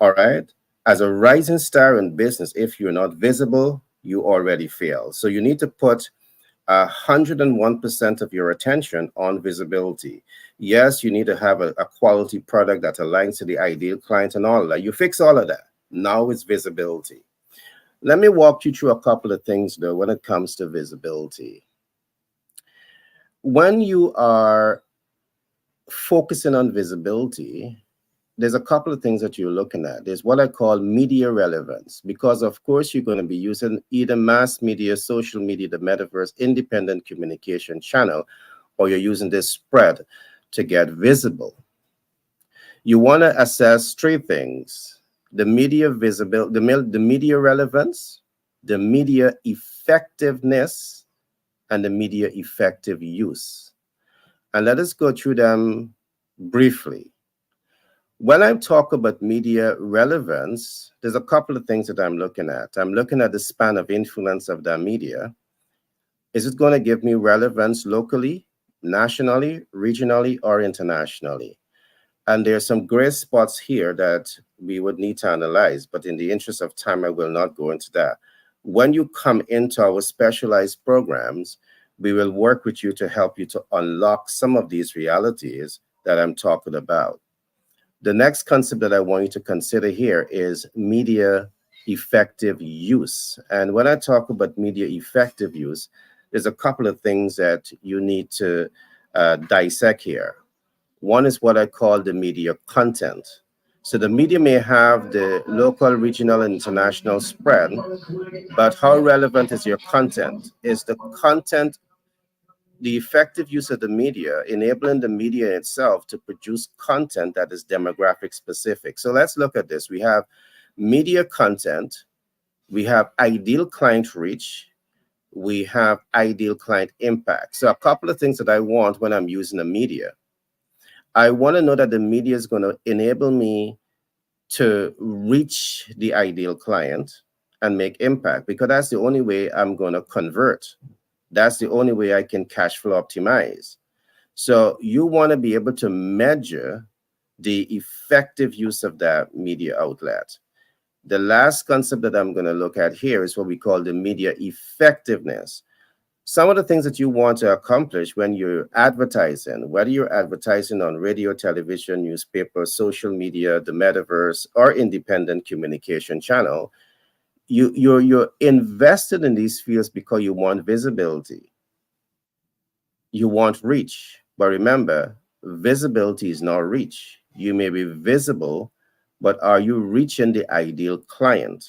All right? As a rising star in business, if you're not visible, you already fail. So you need to put 101% of your attention on visibility. Yes, you need to have a quality product that aligns to the ideal client and all of that. You fix all of that. Now it's visibility. Let me walk you through a couple of things, though, when it comes to visibility. When you are focusing on visibility, there's a couple of things that you're looking at. There's what I call media relevance, because of course you're going to be using either mass media, social media, the metaverse, independent communication channel, or you're using this spread to get visible. You want to assess three things: the media visibility, the media relevance, the media effectiveness, and the media effective use. And let us go through them briefly. When I talk about media relevance, there's a couple of things that I'm looking at. I'm looking at the span of influence of that media. Is it going to give me relevance locally, nationally, regionally, or internationally? And there's some gray spots here that we would need to analyze, but in the interest of time, I will not go into that. When you come into our specialized programs, we will work with you to help you to unlock some of these realities that I'm talking about. The next concept that I want you to consider here is media effective use. And when I talk about media effective use, there's a couple of things that you need to dissect here. One is what I call the media content. So the media may have the local, regional, and international spread, but how relevant is your content? Is the content the effective use of the media, enabling the media itself to produce content that is demographic specific? So let's look at this. We have media content, we have ideal client reach, we have ideal client impact. So a couple of things that I want when I'm using the media. I want to know that the media is going to enable me to reach the ideal client and make impact, because that's the only way I'm going to convert. That's the only way I can cash flow optimize. So you want to be able to measure the effective use of that media outlet. The last concept that I'm going to look at here is what we call the media effectiveness. Some of the things that you want to accomplish when you're advertising, whether you're advertising on radio, television, newspaper, social media, the metaverse, or independent communication channel, you're invested in these fields because you want visibility, you want reach. But remember, visibility is not reach. You may be visible, but are you reaching the ideal client?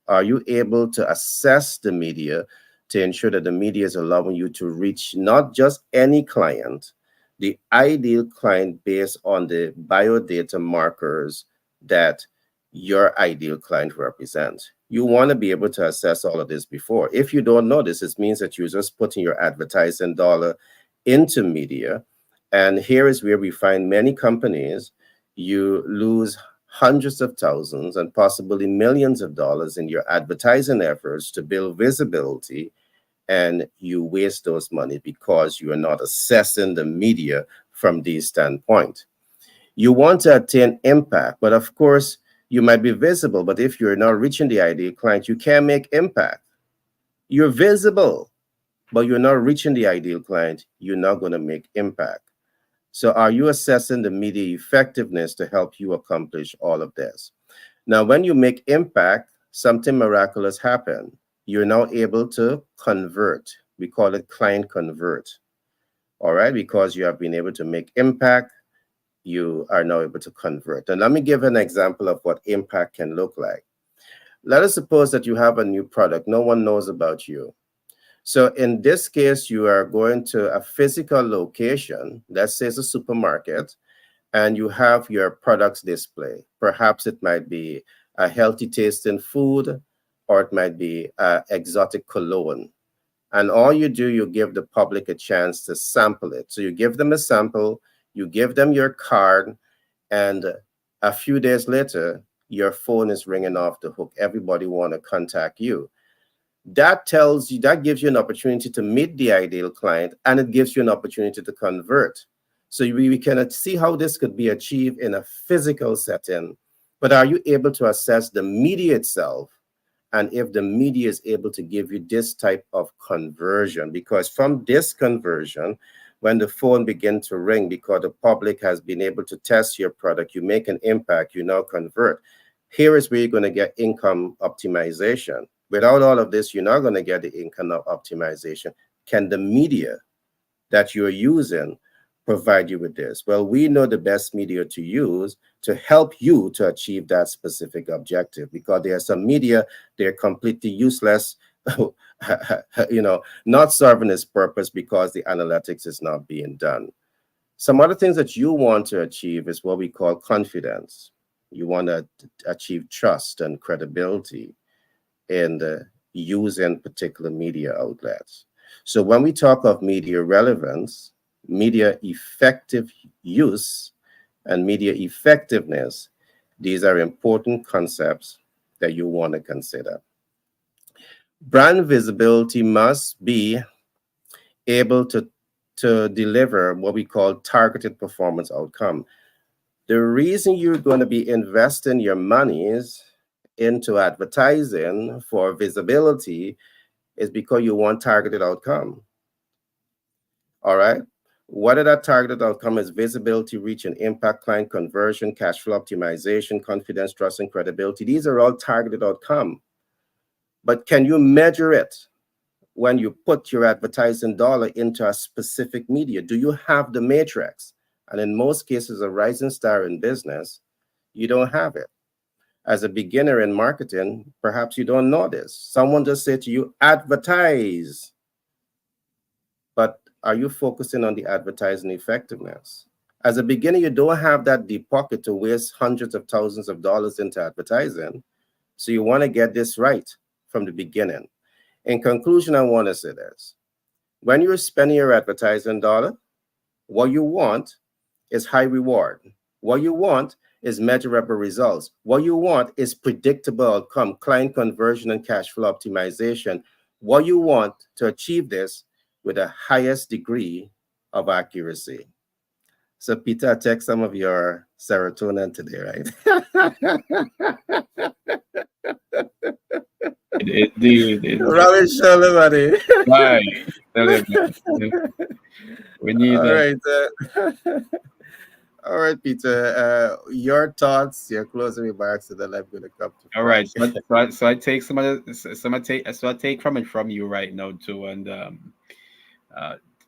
Are you able to assess the media to ensure that the media is allowing you to reach not just any client, the ideal client based on the biodata markers that your ideal client represents? You want to be able to assess all of this before. If you don't know this, it means that you're just putting your advertising dollar into media. And here is where we find many companies, you lose hundreds of thousands and possibly millions of dollars in your advertising efforts to build visibility, and you waste those money because you are not assessing the media from this standpoint. You want to attain impact, but of course, you might be visible, but if you're not reaching the ideal client, you can't make impact. You're visible, but you're not reaching the ideal client, you're not going to make impact. So are you assessing the media effectiveness to help you accomplish all of this? Now, when you make impact, something miraculous happens. You're now able to convert. We call it client convert. All right, because you have been able to make impact, you are now able to convert. And let me give an example of what impact can look like. Let us suppose that you have a new product. No one knows about you. So in this case, you are going to a physical location, let's say it's a supermarket, and you have your products display. Perhaps it might be a healthy tasting food, or it might be exotic cologne. And all you do, you give the public a chance to sample it. So you give them a sample, you give them your card, and a few days later, your phone is ringing off the hook. Everybody want to contact you. That tells you, that gives you an opportunity to meet the ideal client, and it gives you an opportunity to convert. So we can see how this could be achieved in a physical setting, but are you able to assess the media itself? And if the media is able to give you this type of conversion, because from this conversion, when the phone begins to ring, because the public has been able to test your product, you make an impact, you now convert. Here is where you're going to get income optimization. Without all of this, you're not going to get the income optimization. Can the media that you're using provide you with this? Well, we know the best media to use to help you to achieve that specific objective, because there are some media, they're completely useless, not serving its purpose because the analytics is not being done. Some other things that you want to achieve is what we call confidence. You want to achieve trust and credibility in the using particular media outlets. So when we talk of media relevance, media effective use, and media effectiveness, these are important concepts that you want to consider. Brand visibility must be able to deliver what we call targeted performance outcome. The reason you're going to be investing your monies into advertising for visibility is because you want targeted outcome. All right. Whether that targeted outcome is visibility, reach, and impact, client conversion, cash flow optimization, confidence, trust, and credibility, these are all targeted outcome. But can you measure it when you put your advertising dollar into a specific media? Do you have the matrix? And in most cases, a rising star in business, you don't have it. As a beginner in marketing, perhaps you don't know this. Someone just said to you, advertise. But are you focusing on the advertising effectiveness? As a beginner, you don't have that deep pocket to waste hundreds of thousands of dollars into advertising. So you want to get this right from the beginning. In conclusion, I want to say this. When you're spending your advertising dollar, what you want is high reward. What you want is measurable results. What you want is predictable outcome, client conversion, and cash flow optimization. What you want to achieve this with the highest degree of accuracy. So, Peter, take some of your serotonin today, right? Indeed. Robin Sherman, buddy. Right. Tell you that. We need All that. right. All right, Peter. Your thoughts, your closing remarks, and then I'm going to come to All Frank. right. So I take I take from it from you right now too, and uh,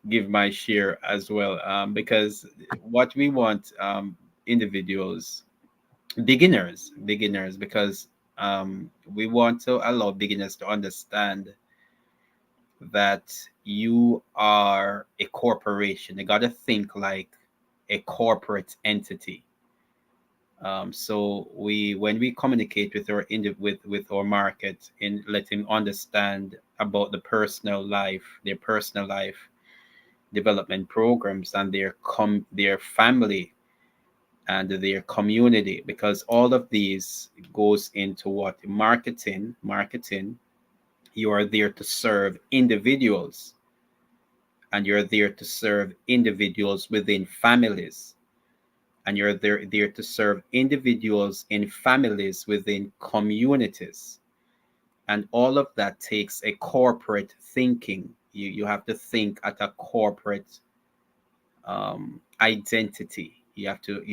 give my share as well. Because what we want, individuals, beginners, because we want to allow beginners to understand that you are a corporation. You got to think like a corporate entity. So when we communicate with with our market, in letting understand about their personal life development programs, and their family and their community, because all of these goes into what marketing. You are there to serve individuals, and you're there to serve individuals within families, and you're there to serve individuals in families within communities. And all of that takes a corporate thinking. You have to think at a corporate identity. You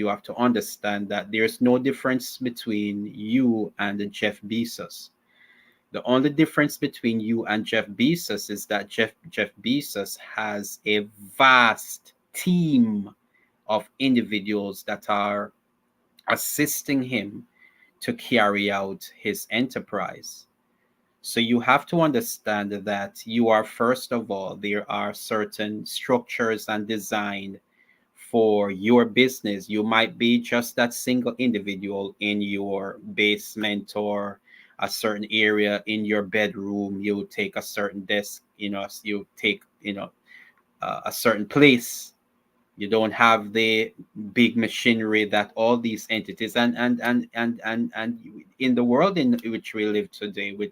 have to understand that there's no difference between you and Jeff Bezos. The only difference between you and Jeff Bezos is that Jeff Bezos has a vast team of individuals that are assisting him to carry out his enterprise. So you have to understand that you are, first of all, there are certain structures and design for your business. You might be just that single individual in your basement or a certain area in your bedroom. You take a certain desk, you take, a certain place. You don't have the big machinery that all these entities, and in the world in which we live today, with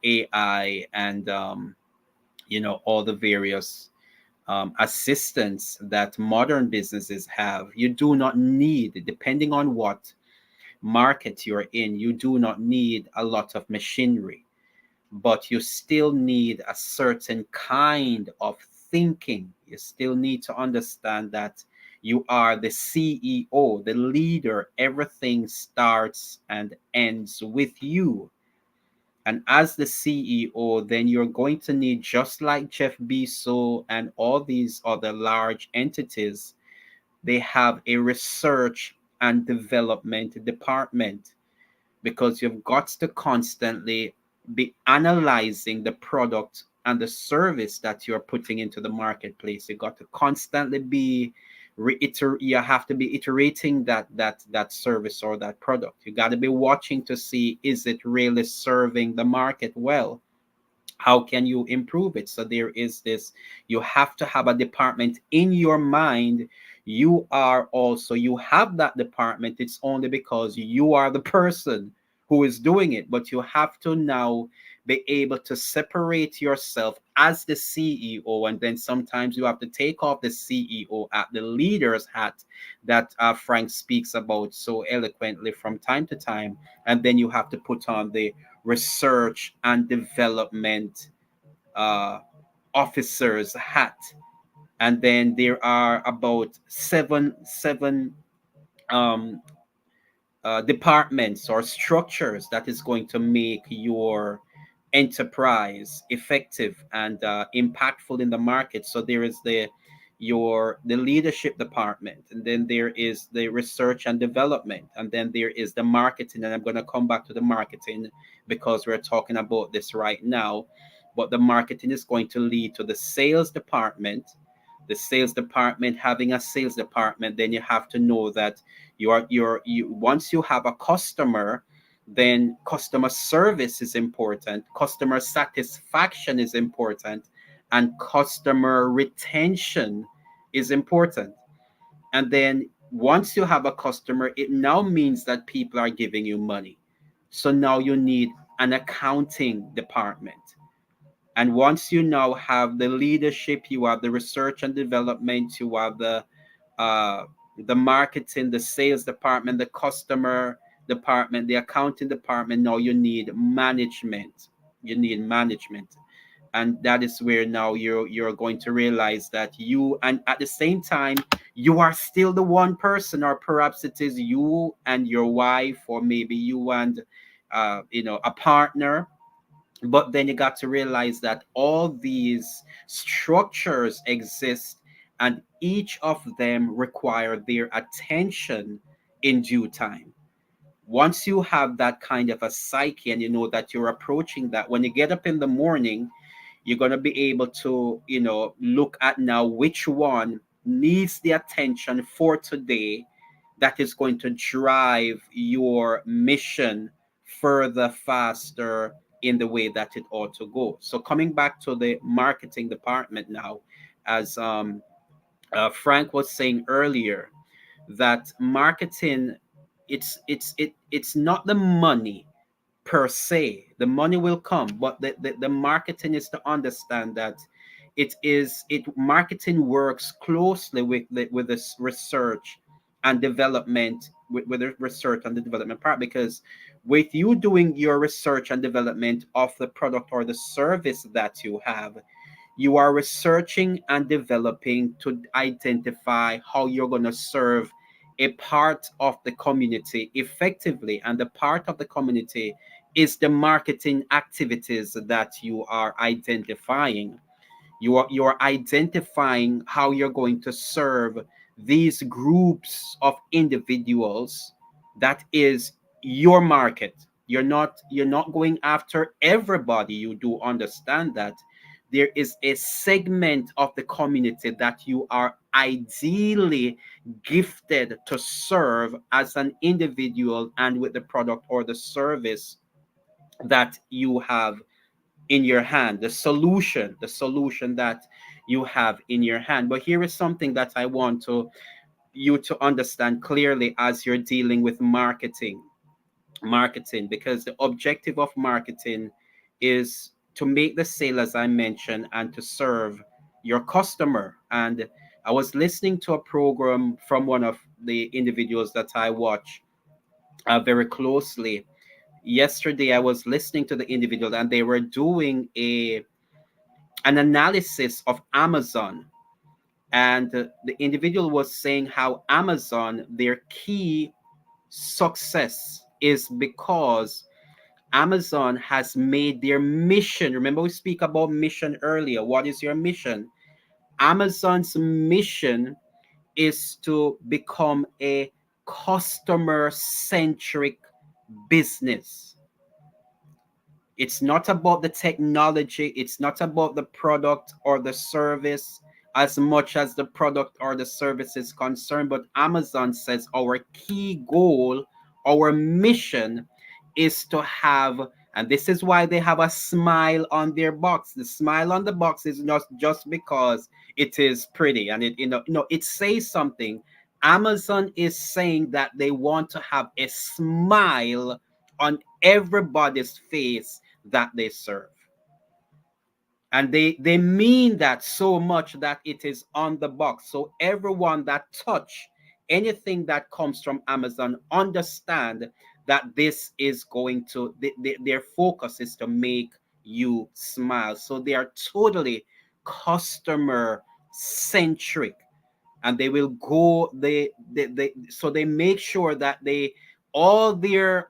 AI, and all the various assistance that modern businesses have. You do not need, depending on what market you're in, you do not need a lot of machinery, but you still need a certain kind of thinking. You still need to understand that you are the CEO, the leader. Everything starts and ends with you. And as the CEO, then you're going to need, just like Jeff Bezos and all these other large entities, they have a research and development department, because you've got to constantly be analyzing the product and the service that you're putting into the marketplace. You got to constantly be you have to be iterating that service or that product. You got to be watching to see, is it really serving the market well? How can you improve it? So there is this, you have to have a department in your mind. You have that department. It's only because you are the person who is doing it, but you have to now be able to separate yourself as the CEO, and then sometimes you have to take off the CEO at the leader's hat that Frank speaks about so eloquently from time to time, and then you have to put on the research and development uh, officer's hat. And then there are about seven um, departments or structures that is going to make your enterprise effective and impactful in the market. So there is the leadership department, and then there is the research and development, and then there is the marketing. And I'm going to come back to the marketing because we're talking about this right now. But the marketing is going to lead to the sales department. The sales department having a sales department, then you have to know that you once you have a customer, then customer service is important, customer satisfaction is important, and customer retention is important. And then once you have a customer, it now means that people are giving you money. So now you need an accounting department. And once you now have the leadership, you have the research and development, you have uh, the marketing, the sales department, the customer department, the accounting department. Now you need management. You need management, and that is where now you're going to realize that you, and at the same time, you are still the one person, or perhaps it is you and your wife, or maybe you and a partner. But then you got to realize that all these structures exist, and each of them require their attention in due time. Once you have that kind of a psyche, and you know that you're approaching that, when you get up in the morning, you're going to be able to look at now which one needs the attention for today, that is going to drive your mission further, faster, in the way that it ought to go. So coming back to the marketing department now, as Frank was saying earlier, that marketing, it's not the money per se. The money will come, but the marketing is to understand that it marketing works closely with this research and development, with the research and the development part, because with you doing your research and development of the product or the service that you have, you are researching and developing to identify how you're going to serve a part of the community effectively. And the part of the community is the marketing activities that you are identifying. You are identifying how you're going to serve these groups of individuals. That is your market. You're not going after everybody. You do understand that there is a segment of the community that you are ideally gifted to serve as an individual, and with the product or the service that you have in your hand, the solution that you have in your hand. But here is something that I want to you to understand clearly as you're dealing with marketing, because the objective of marketing is to make the sale, as I mentioned, and to serve your customer. And I was listening to a program from one of the individuals that I watch very closely. Yesterday I was listening to the individual, and they were doing a an analysis of Amazon. And the individual was saying how Amazon, their key success is because Amazon has made their mission. Remember, we speak about mission earlier. What is your mission? Amazon's mission is to become a customer centric business. It's not about the technology, it's not about the product or the service as much as the product or the service is concerned. But Amazon says our key goal, our mission is to have, and this is why they have a smile on their box. The smile on the box is not just because it is pretty, and it says something. Amazon is saying that they want to have a smile on everybody's face that they serve. And they mean that so much that it is on the box. So everyone that touch anything that comes from Amazon understand that this is going to their focus is to make you smile. So they are totally customer centric, and they will go they so they make sure that they all their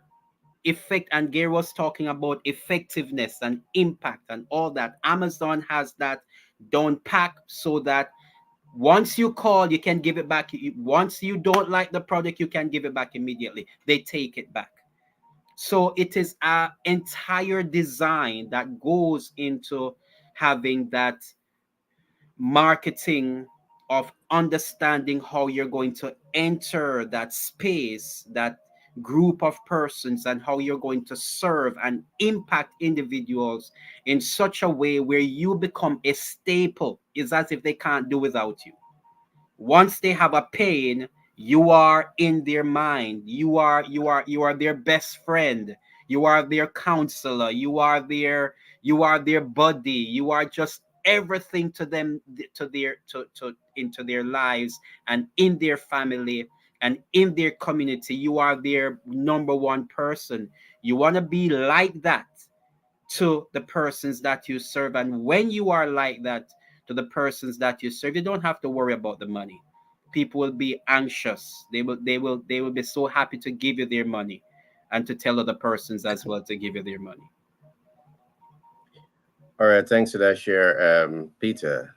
effect, and Gary was talking about effectiveness and impact and all that. Amazon has that down pack, so that Once you call, you can give it back. Once you don't like the product, you can give it back immediately. They take it back. So it is a entire design that goes into having that marketing of understanding how you're going to enter that space, that group of persons, and how you're going to serve and impact individuals in such a way where you become a staple. It's as if they can't do without you. Once they have a pain, you are in their mind. You are their best friend. You are their counselor. You are their buddy. You are just everything to them, to into their lives and in their family and in their community. You are their number one person. You want to be like that to the persons that you serve. And when you are like that to the persons that you serve, you don't have to worry about the money. People will be anxious. They will be so happy to give you their money and to tell other persons as well to give you their money. All right, thanks for that share, Peter.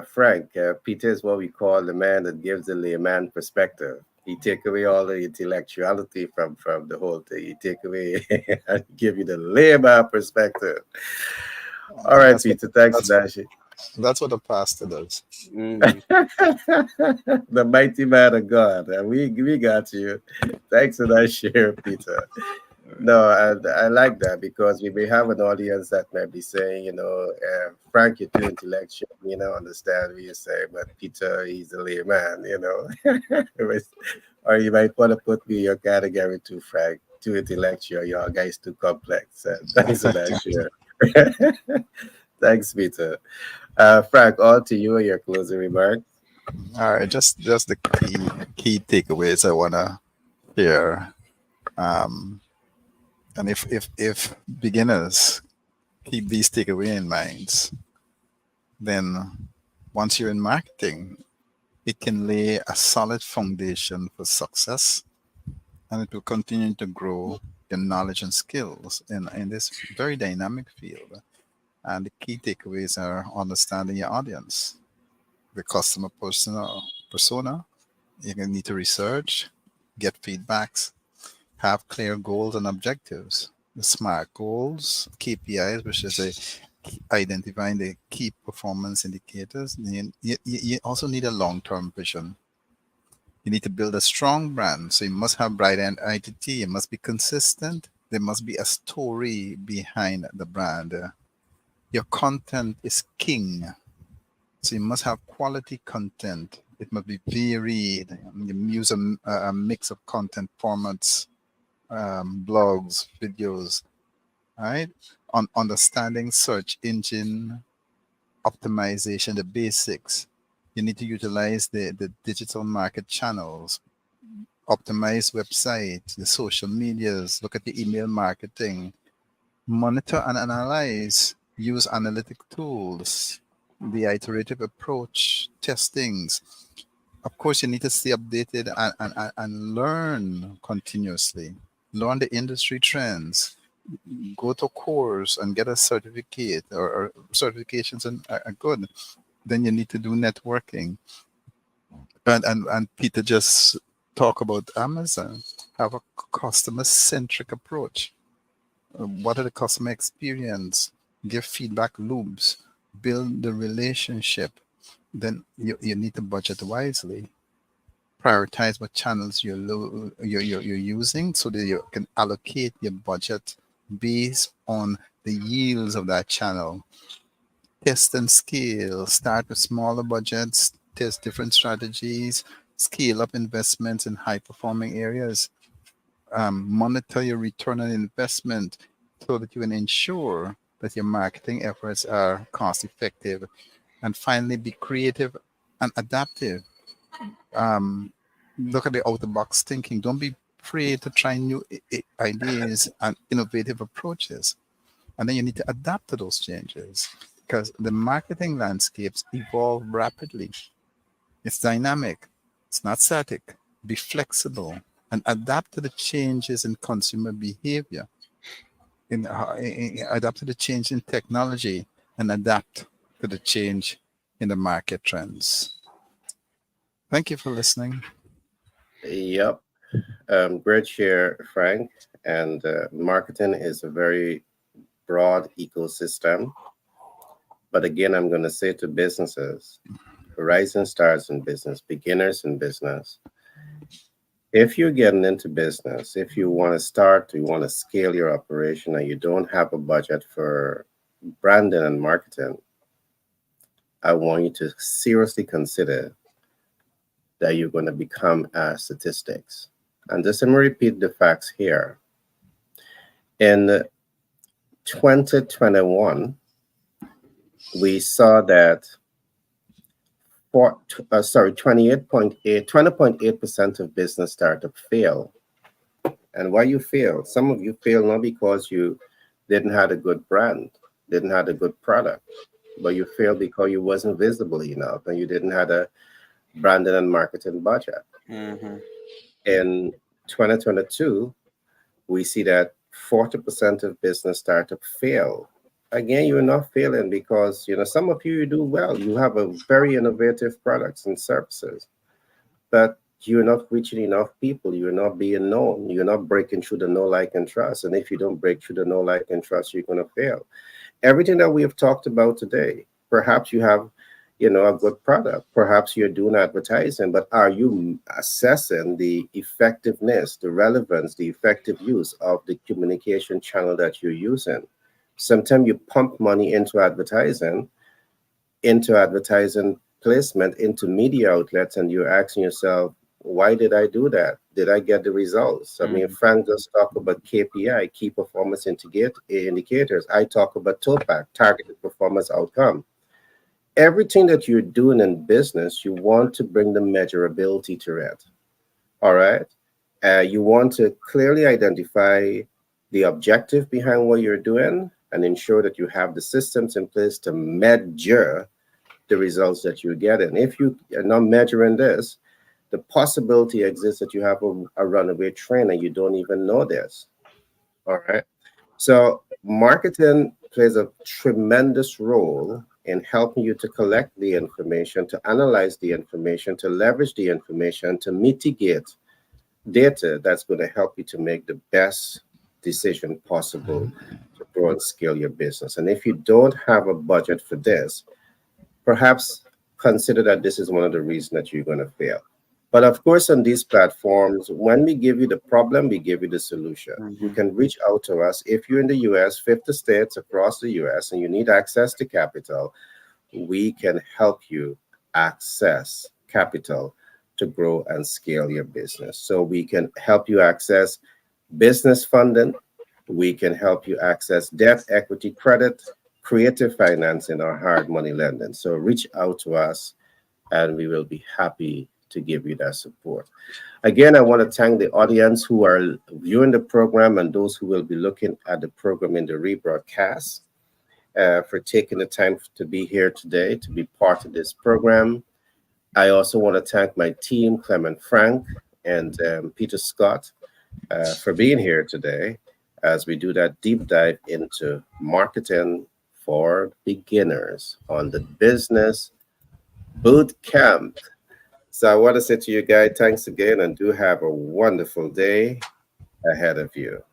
Frank, Peter is what we call the man that gives the layman perspective. He take away all the intellectuality from the whole thing. He take away and give you the layman perspective. All right, That's what Peter, thanks for that's that share. that's what a pastor does. Mhm. The mighty man of God. We got you. Thanks for that share, Peter. No, I like that because we may have an audience that may be saying, Frank, you're too intellectual, understand what you say, but Peter, he's a layman, or you might want to put me in your category too, Frank, too intellectual, your guy's too complex. Thanks for that share. Thanks, Peter. Frank, all to you and your closing remarks. All right, just the key takeaways I wanna share. Um, and if beginners keep these takeaway in mind, then once you're in marketing, it can lay a solid foundation for success, and it will continue to grow your knowledge and skills in this very dynamic field. And the key takeaways are understanding your audience, the customer persona. You're going to need to research, get feedbacks, have clear goals and objectives. The SMART goals, KPIs, which is identifying the key performance indicators. You also need a long-term vision. You need to build a strong brand. So you must have bright identity. You must be consistent. There must be a story behind the brand. Your content is king. So you must have quality content. It must be varied. You use a mix of content formats, blogs, videos, right? On understanding search engine optimization, the basics. You need to utilize the digital market channels, optimize websites, the social medias, look at the email marketing, monitor and analyze, use analytic tools, the iterative approach, testings. Of course, you need to stay updated and learn continuously. Learn the industry trends. Go to course and get a certificate or certifications are good. Then you need to do networking. And Peter just talk about Amazon. Have a customer centric approach. What are the customer experience? Give feedback loops. Build the relationship. Then you need to budget wisely. Prioritize what channels you're using so that you can allocate your budget based on the yields of that channel. Test and scale. Start with smaller budgets, test different strategies, scale up investments in high performing areas. Monitor your return on investment so that you can ensure that your marketing efforts are cost effective. And finally, be creative and adaptive. Look at the out of the box thinking. Don't be afraid to try new ideas and innovative approaches. And then you need to adapt to those changes because the marketing landscapes evolve rapidly. It's dynamic, it's not static. Be flexible and adapt to the changes in consumer behavior, adapt to the change in technology, and adapt to the change in the market trends. Thank you for listening. Yep. Great share, Frank. And marketing is a very broad ecosystem. But again, I'm going to say to businesses, rising stars in business, beginners in business, if you're getting into business, if you want to start, you want to scale your operation, and you don't have a budget for branding and marketing, I want you to seriously consider that you're going to become statistics. And just let me repeat the facts here. In 2021, we saw that 20.8% of business startups fail. And why you fail? Some of you fail not because you didn't have a good brand, didn't have a good product, but you failed because you wasn't visible enough and you didn't have a branding and marketing budget. Mm-hmm. In 2022, we see that 40% of business startups fail. Again, you're not failing because some of you do well. You have a very innovative products and services, but you're not reaching enough people. You're not being known. You're not breaking through the know, like, and trust. And if you don't break through the know, like, and trust, you're going to fail. Everything that we have talked about today, perhaps you have a good product, perhaps you're doing advertising, but are you assessing the effectiveness, the relevance, the effective use of the communication channel that you're using? Sometimes you pump money into advertising placement, into media outlets, and you're asking yourself, why did I do that? Did I get the results? I mean, Frank just talked about KPI, key performance indicators. I talk about TOPAC, targeted performance outcome. Everything that you're doing in business, you want to bring the measurability to it. All right. You want to clearly identify the objective behind what you're doing and ensure that you have the systems in place to measure the results that you're getting. If you are not measuring this, the possibility exists that you have a runaway train and you don't even know this. All right. So marketing plays a tremendous role in helping you to collect the information, to analyze the information, to leverage the information, to mitigate data that's going to help you to make the best decision possible to grow and scale your business. And if you don't have a budget for this, perhaps consider that this is one of the reasons that you're going to fail. But of course, on these platforms, when we give you the problem, we give you the solution. You can reach out to us. If you're in the US, 50 states across the US, and you need access to capital, we can help you access capital to grow and scale your business. So we can help you access business funding. We can help you access debt, equity, credit, creative financing, or hard money lending. So reach out to us and we will be happy to give you that support. Again, I want to thank the audience who are viewing the program and those who will be looking at the program in the rebroadcast for taking the time to be here today, to be part of this program. I also want to thank my team, Clement Frank and Peter Scott, for being here today as we do that deep dive into marketing for beginners on the Business Boot Camp. So I want to say to you guys, thanks again, and do have a wonderful day ahead of you.